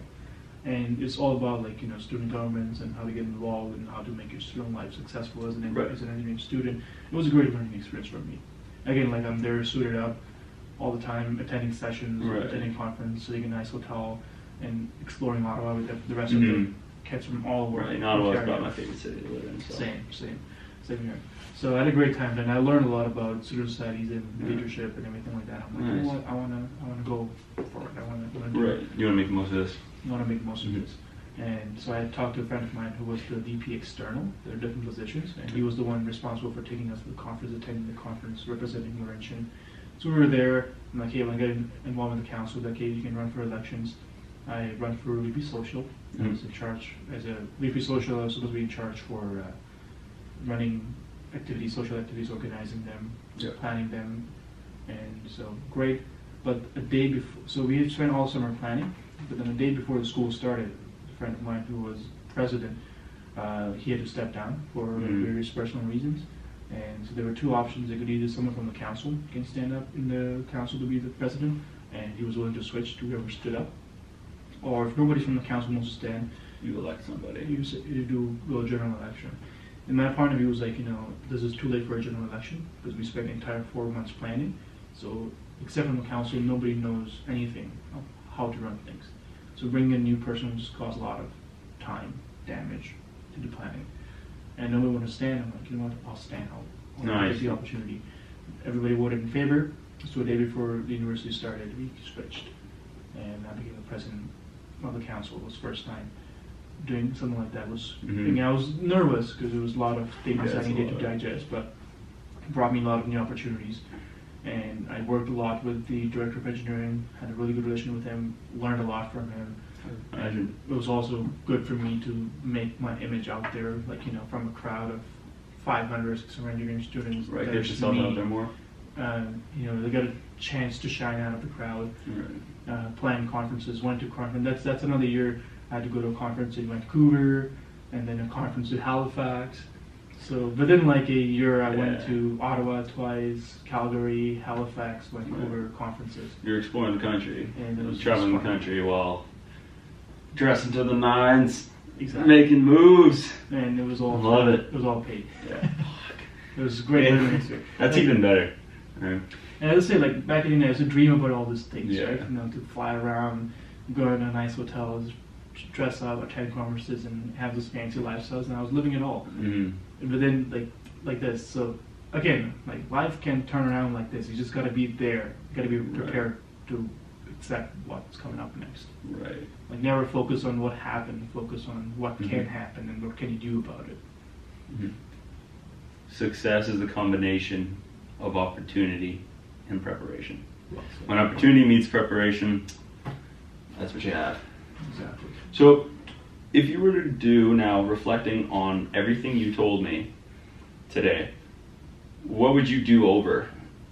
And it's all about student governments and how to get involved and how to make your student life successful as an engineering student. It was a great learning experience for me. Again, I'm there suited up all the time, attending sessions, attending conferences, sitting in a nice hotel, and exploring Ottawa with the rest of the kids from all over. Right, Ottawa's about my favorite city to live in. So. Same here. So I had a great time, and I learned a lot about student societies and leadership and everything like that. I'm like, I want to go for it. I want to do it. Right. You want to make the most of this. You want to make the most of this. And so I had talked to a friend of mine who was the VP external. There are different positions, and he was the one responsible for taking us to the conference, attending the conference, representing Laurentian. So we were there. I'm like, hey, when I get involved with the council, like, hey, you can run for elections. I run for VP Social. I was in charge as a VP Social. I was supposed to be in charge for running activities, social activities, organizing them, planning them, and so great. But a day before, so we had spent all summer planning. But then a day before the school started, a friend of mine who was president, he had to step down for various personal reasons. And so there were two options. They could either someone from the council can stand up in the council to be the president, and he was willing to switch to whoever stood up. Or if nobody from the council wants to stand, you elect somebody. You do a general election. And my point of view was like, this is too late for a general election because we spent the entire 4 months planning. So except from the council, nobody knows anything of how to run things. So bringing a new person just cause a lot of time damage to the planning. And nobody wanted to stand. I'm like, you know what, I'll stand. I'll take the opportunity. Everybody voted in favor. So a day before the university started, we switched. And I became the president of the council. It was the first time doing something like that. I was nervous because there was a lot of things I needed to digest, but it brought me a lot of new opportunities. And I worked a lot with the director of engineering, had a really good relation with him, learned a lot from him. And it was also good for me to make my image out there, like, from a crowd of 500 or 600 engineering students. Right, get yourself out there more. They got a chance to shine out of the crowd. Plan conferences, went to conference. That's another year. I had to go to a conference in Vancouver, and then a conference in Halifax. So within like a year, I went to Ottawa twice, Calgary, Halifax, Vancouver conferences. You're exploring the country, and it was traveling the country while dressing to the nines, making moves, and it was all It was all paid. Yeah. It was a great learning experience. That's even better. Right. And I would say, like, back in the day, I used to dream about all these things, right? Yeah. To fly around, go in a nice hotel, dress up, attend conferences, and have those fancy lifestyles, and I was living it all. But then, like this. So again, like, life can turn around like this. You just got to be there. You got to be prepared to accept what's coming up next. Right. Like, never focus on what happened. Focus on what can happen and what can you do about it. Success is a combination of opportunity and preparation. Well, so when opportunity meets preparation, that's what you have. Exactly. So, if you were to do now, reflecting on everything you told me today, what would you do over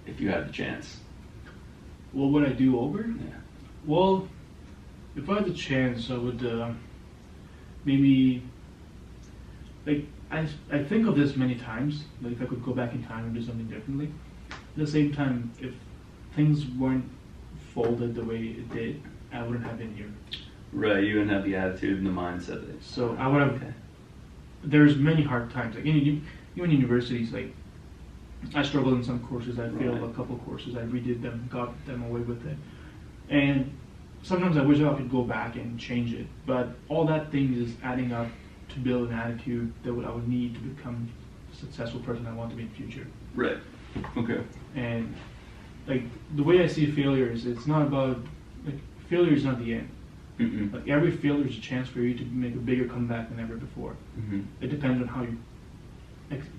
if you had the chance? What would I do over? Yeah. Well, if I had the chance, I would maybe, like, I think of this many times, like if I could go back in time and do something differently. At the same time, if things weren't folded the way it did, I wouldn't have been here. Right, you wouldn't have the attitude and the mindset. So I would have. There's many hard times. Like even universities, like I struggled in some courses. I failed a couple courses. I redid them, got them away with it, and sometimes I wish I could go back and change it. But all that thing is adding up to build an attitude that I would need to become a successful person I want to be in the future. Right. Okay. And like the way I see failure is, it's not about, like, failure is not the end. Like every failure is a chance for you to make a bigger comeback than ever before. It depends on how you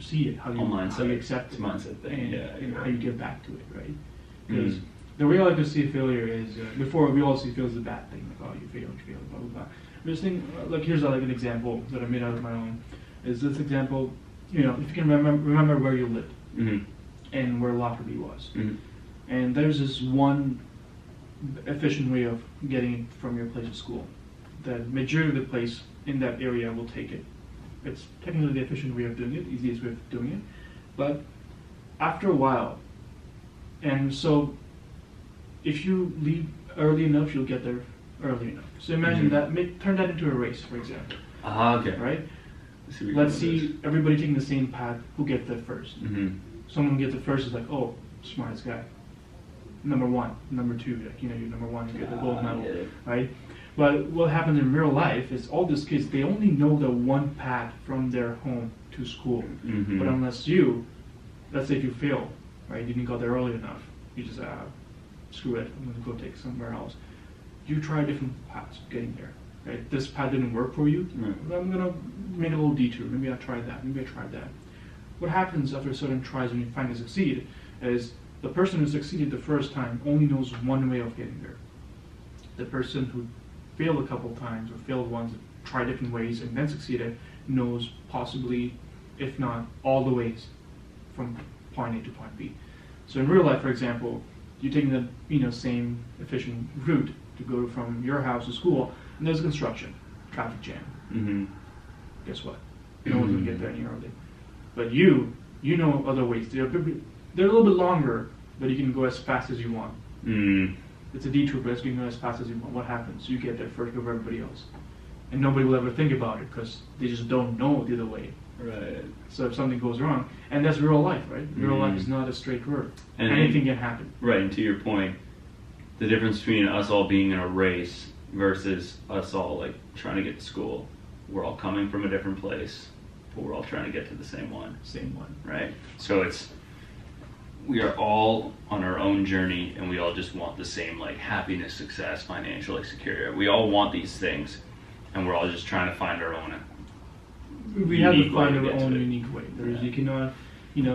see it, how you accept it, mindset thing. and how you get back to it, right? Because the way I like to see failure is, before we all see failure as a bad thing, like, oh, you failed, blah, blah, blah. This thing, like, here's like an example that I made out of my own, is this example, if you can remember where you lived and where Lockerbie was. And there's this one efficient way of getting from your place to school. The majority of the place in that area will take it. It's technically the efficient way of doing it, easiest way of doing it. But after a while, and so if you leave early enough, you'll get there early enough. So imagine that, turn that into a race, for example. Okay. Right? Let's see everybody taking the same path, who gets there first. Someone who gets there first is like, oh, smartest guy. Number one, number two, like, you're number one, you get the gold medal, right? But what happens in real life is all these kids, they only know the one path from their home to school. But unless let's say if you fail, right, you didn't go there early enough, you just, screw it, I'm going to go take somewhere else. you try different paths of getting there. Right? This path didn't work for you. Right. I'm gonna make a little detour. Maybe I tried that. Maybe I tried that. What happens after certain tries when you finally succeed is the person who succeeded the first time only knows one way of getting there. The person who failed a couple times or failed once, tried different ways and then succeeded, knows possibly, if not all the ways from point A to point B. So in real life, for example, you're taking the same efficient route to go from your house to school, and there's construction, traffic jam. Mm-hmm. Guess what? No one's gonna get there any early. But you know other ways. They're a little bit longer, but you can go as fast as you want. Mm. It's a detour, but you can go as fast as you want. What happens? You get there first over everybody else. And nobody will ever think about it because they just don't know the other way. Right. So if something goes wrong, and that's real life, right? Real life is not a straight road. And anything can happen. Right, and to your point, the difference between us all being in a race versus us all like trying to get to school, we're all coming from a different place, but we're all trying to get to the same one. Same one. Right? So we are all on our own journey, and we all just want the same like happiness, success, financial security. We all want these things, and we're all just trying to find our own. We have to find way to our get to own it. unique way. Yeah. You cannot,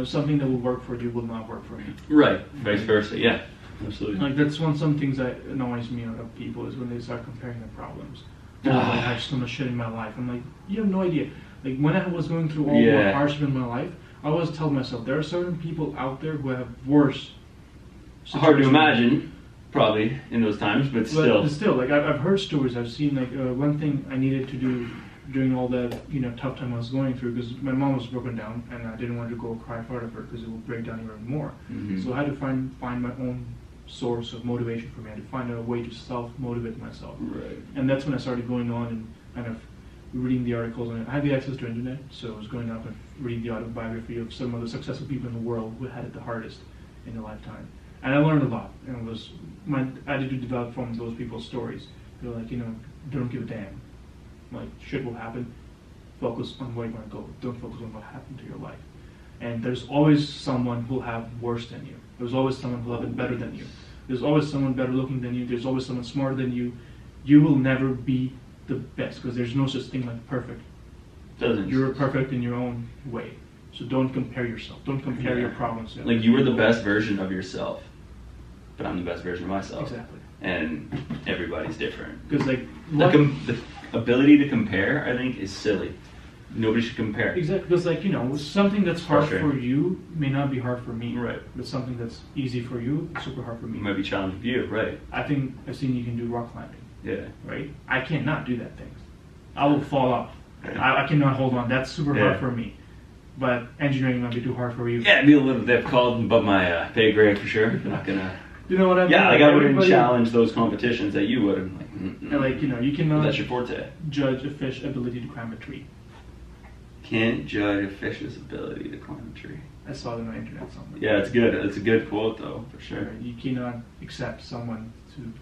something that will work for you will not work for me. Right. Vice versa. Yeah. Absolutely. Like that's some things that annoys me out of people is when they start comparing their problems. Oh, like, I have so much shit in my life. I'm like, you have no idea. Like when I was going through all the hardship in my life, I always tell myself there are certain people out there who have worse. Hard to imagine, probably in those times, but still. But still, like I've heard stories. I've seen like one thing I needed to do during all that tough time I was going through because my mom was broken down and I didn't want to go cry in front of her because it would break down even more. Mm-hmm. So I had to find my own source of motivation for me. I had to find a way to self-motivate myself. Right. And that's when I started going on and kind of reading the articles. And I had the access to internet, so I was going up and reading the autobiography of some of the successful people in the world who had it the hardest in their lifetime. And I learned a lot. And it was my attitude developed from those people's stories. They're like, don't give a damn. Like, shit will happen. Focus on where you want to go. Don't focus on what happened to your life. And there's always someone who'll have worse than you. There's always someone who'll have it better than you. There's always someone better looking than you. There's always someone smarter than you. You will never be the best because there's no such thing like perfect. You're perfect in your own way. So don't compare yourself. Don't compare your problems. Like you were the best version of yourself, but I'm the best version of myself. Exactly. And everybody's different. Because the ability to compare, I think, is silly. Nobody should compare. Exactly, because something that's hard Frustrating. for you may not be hard for me. Right. But something that's easy for you is super hard for me. It might be challenging for you, right? I think I've seen you can do rock climbing. Yeah. Right? I cannot do that thing. I will fall off. I cannot hold on. That's super hard for me. But engineering might be too hard for you. Yeah, it'd be a little difficult, but my pay grade for sure. I'm not gonna. You know what I mean? Yeah, like I wouldn't challenge those competitions that you would. And you cannot that's your forte. judge a fish ability to climb a tree. Can't judge a fish's ability to climb a tree. I saw it on the internet somewhere. Yeah, it's good. It's a good quote though, for sure. You cannot accept someone to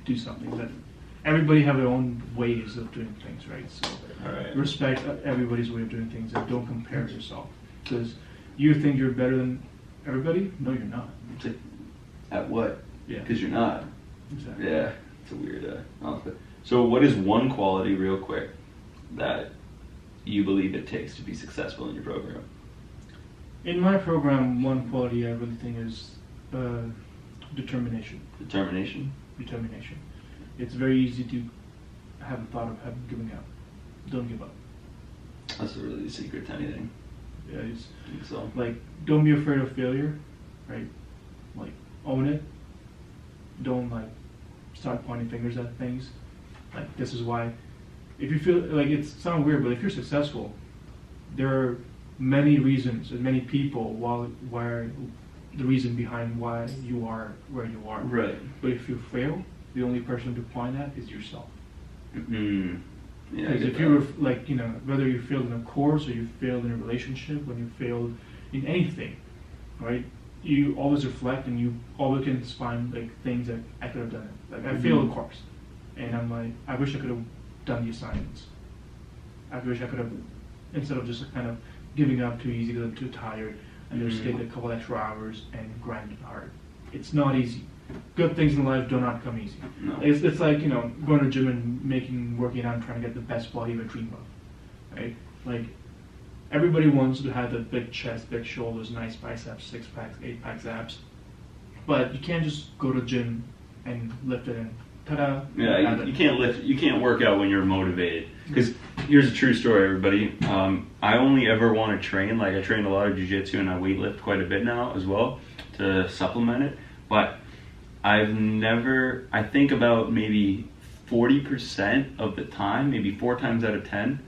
do something. But everybody have their own ways of doing things, right? So respect everybody's way of doing things and don't compare yourself. Because you think you're better than everybody? No, you're not. At what? Yeah. Because you're not. Exactly. Yeah, it's a weird concept. So what is one quality, real quick, that you believe it takes to be successful in your program? In my program, one quality I really think is determination. Determination? Determination. It's very easy to have a thought of giving up. Don't give up. That's really the secret to anything. Yeah, I think so. Like, don't be afraid of failure, right? Like, own it. Don't, start pointing fingers at things. Like, this is why. If you feel, it sounds weird, but if you're successful, there are many reasons and many people why the reason behind why you are where you are. Right. But if you fail, the only person to point at is yourself. Mm-hmm. Yeah. Because if you were whether you failed in a course or you failed in a relationship, when you failed in anything, right? You always reflect and you always can find things that I could have done it. Like I failed a course, and I'm like, I wish I could have done the assignments. I wish I could have, instead of just kind of giving up too easy because I'm too tired, and just get a couple extra hours and grind hard. It's not easy. good things in life do not come easy. No. It's like, you know, going to the gym and working out and trying to get the best body you ever dream of, right? Like, everybody wants to have the big chest, big shoulders, nice biceps, 6 packs, 8 packs abs. But you can't just go to the gym and lift it and ta-da. Yeah, you can't lift, you can't work out when you're motivated. Because here's a true story, everybody. I only ever want to train, like I train a lot of jiu-jitsu and I weightlift quite a bit now as well to supplement it. But I've never, I think about maybe 40% of the time, maybe 4 times out of 10,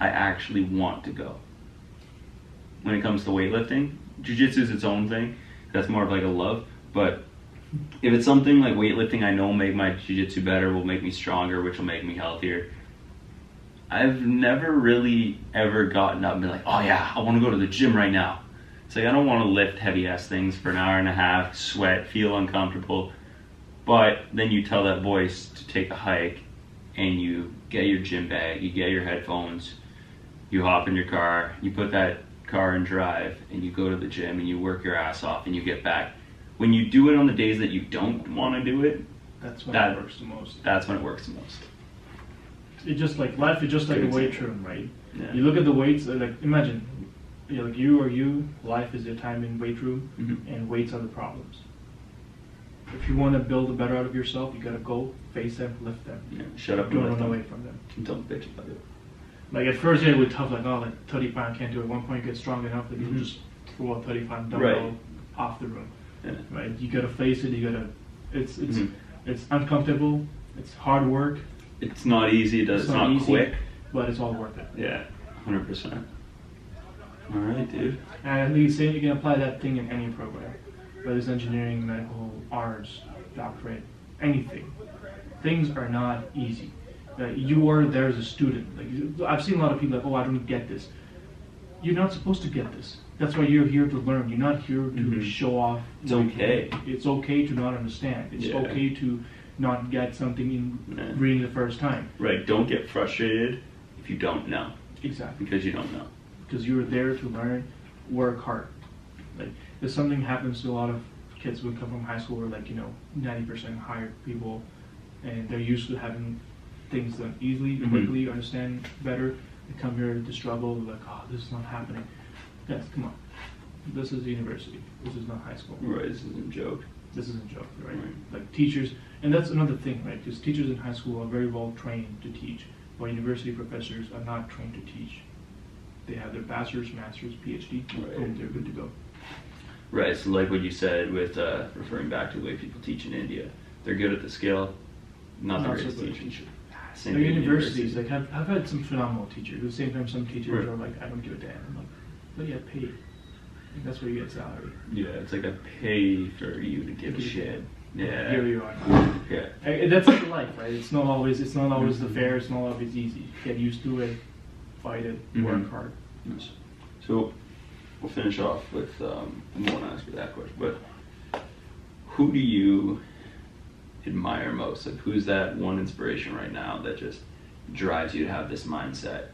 I actually want to go. When it comes to weightlifting, jiu-jitsu is its own thing. That's more of like a love. But if it's something like weightlifting I know will make my jiu-jitsu better, will make me stronger, which will make me healthier, I've never really ever gotten up and been like, oh yeah, I want to go to the gym right now. It's like I don't want to lift heavy ass things for an hour and a half, sweat, feel uncomfortable. But then you tell that voice to take a hike and you get your gym bag, you get your headphones, you hop in your car, you put that car in drive and you go to the gym and you work your ass off and you get back. When you do it on the days that you don't want to do it, that's when it works the most. That's when it works the most. It's just like life is just like a weight room, right? Yeah. You look at the weights, like imagine, you know, like you, life is your time in weight room, and weights are the problems. If you want to build a better out of yourself, you gotta go face them, lift them. Yeah. Shut up. Don't run away from them. Don't bitch about it. Like at first, yeah, it was tough. Like, oh, like 35 can't do it. At one point, you get strong enough that you just throw a 35 dumbbell off the room. Yeah. Right? You gotta face it. You gotta. It's uncomfortable. It's hard work. It's not easy. It's not easy, quick, but it's all worth it. Yeah, 100%. All right, dude. And you say you can apply that thing in any program, whether it's engineering, medical, arts, doctorate, anything. Things are not easy. You are there as a student. Like I've seen a lot of people like, oh, I don't get this. You're not supposed to get this. That's why you're here to learn. You're not here to show off. It's okay. It's okay to not understand. It's okay to not get something in reading the first time. Right. Don't get frustrated if you don't know. Exactly. Because you don't know. Because you're there to learn, work hard. Like if something happens to a lot of kids who come from high school, or like 90% higher people, and they're used to having things done easily, quickly, understand better. They come here to struggle, like, oh, this is not happening. Yes, come on. This is university. This is not high school. Right. This isn't a joke. This isn't a joke, right? Like teachers, and that's another thing, right? Because teachers in high school are very well trained to teach, but university professors are not trained to teach. They have their bachelor's, master's, PhD, boom, they're good to go. Right, so like what you said with referring back to the way people teach in India, they're good at the skill, not the greatest teaching. Like universities, like I've had some phenomenal teachers. At the same time, some teachers are like, I don't give a damn. I'm like, but yeah, paid. Like, that's where you get salary. Yeah, it's like I pay for you to give a shit. Yeah. Here you are. Yeah. That's like life, right? It's not always the fair. It's not always easy. Get used to it, fight it, work hard. Nice. So we'll finish off with I don't want to ask you that question, but who do you admire most? Like, who's that one inspiration right now that just drives you to have this mindset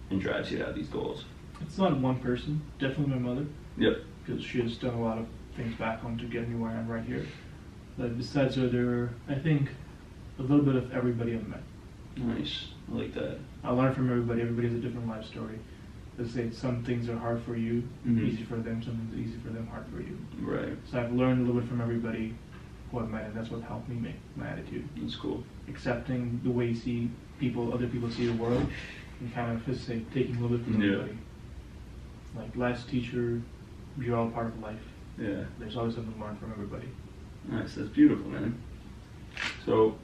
and drives you to have these goals? It's not one person. Definitely my mother. Yep. Because she has done a lot of things back home to get me where I am right here. But besides her, there are, I think, a little bit of everybody I've met. Nice. I like that. I learn from everybody. Everybody has a different life story. They say some things are hard for you, easy for them. Some things are easy for them, hard for you. Right. So I've learned a little bit from everybody who I've met, and that's what helped me make my attitude. That's cool. Accepting the way other people see the world, and kind of just say taking a little bit from everybody. Like life's teacher, you're all part of life. Yeah. There's always something to learn from everybody. Nice. That's beautiful, man. So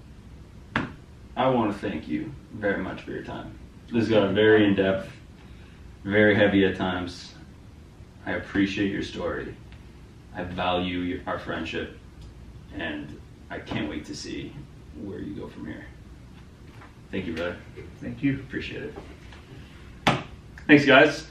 I want to thank you very much for your time. This got very in-depth, very heavy at times. I appreciate your story. I value our friendship, and I can't wait to see where you go from here. Thank you, brother. Thank you. Appreciate it. Thanks, guys.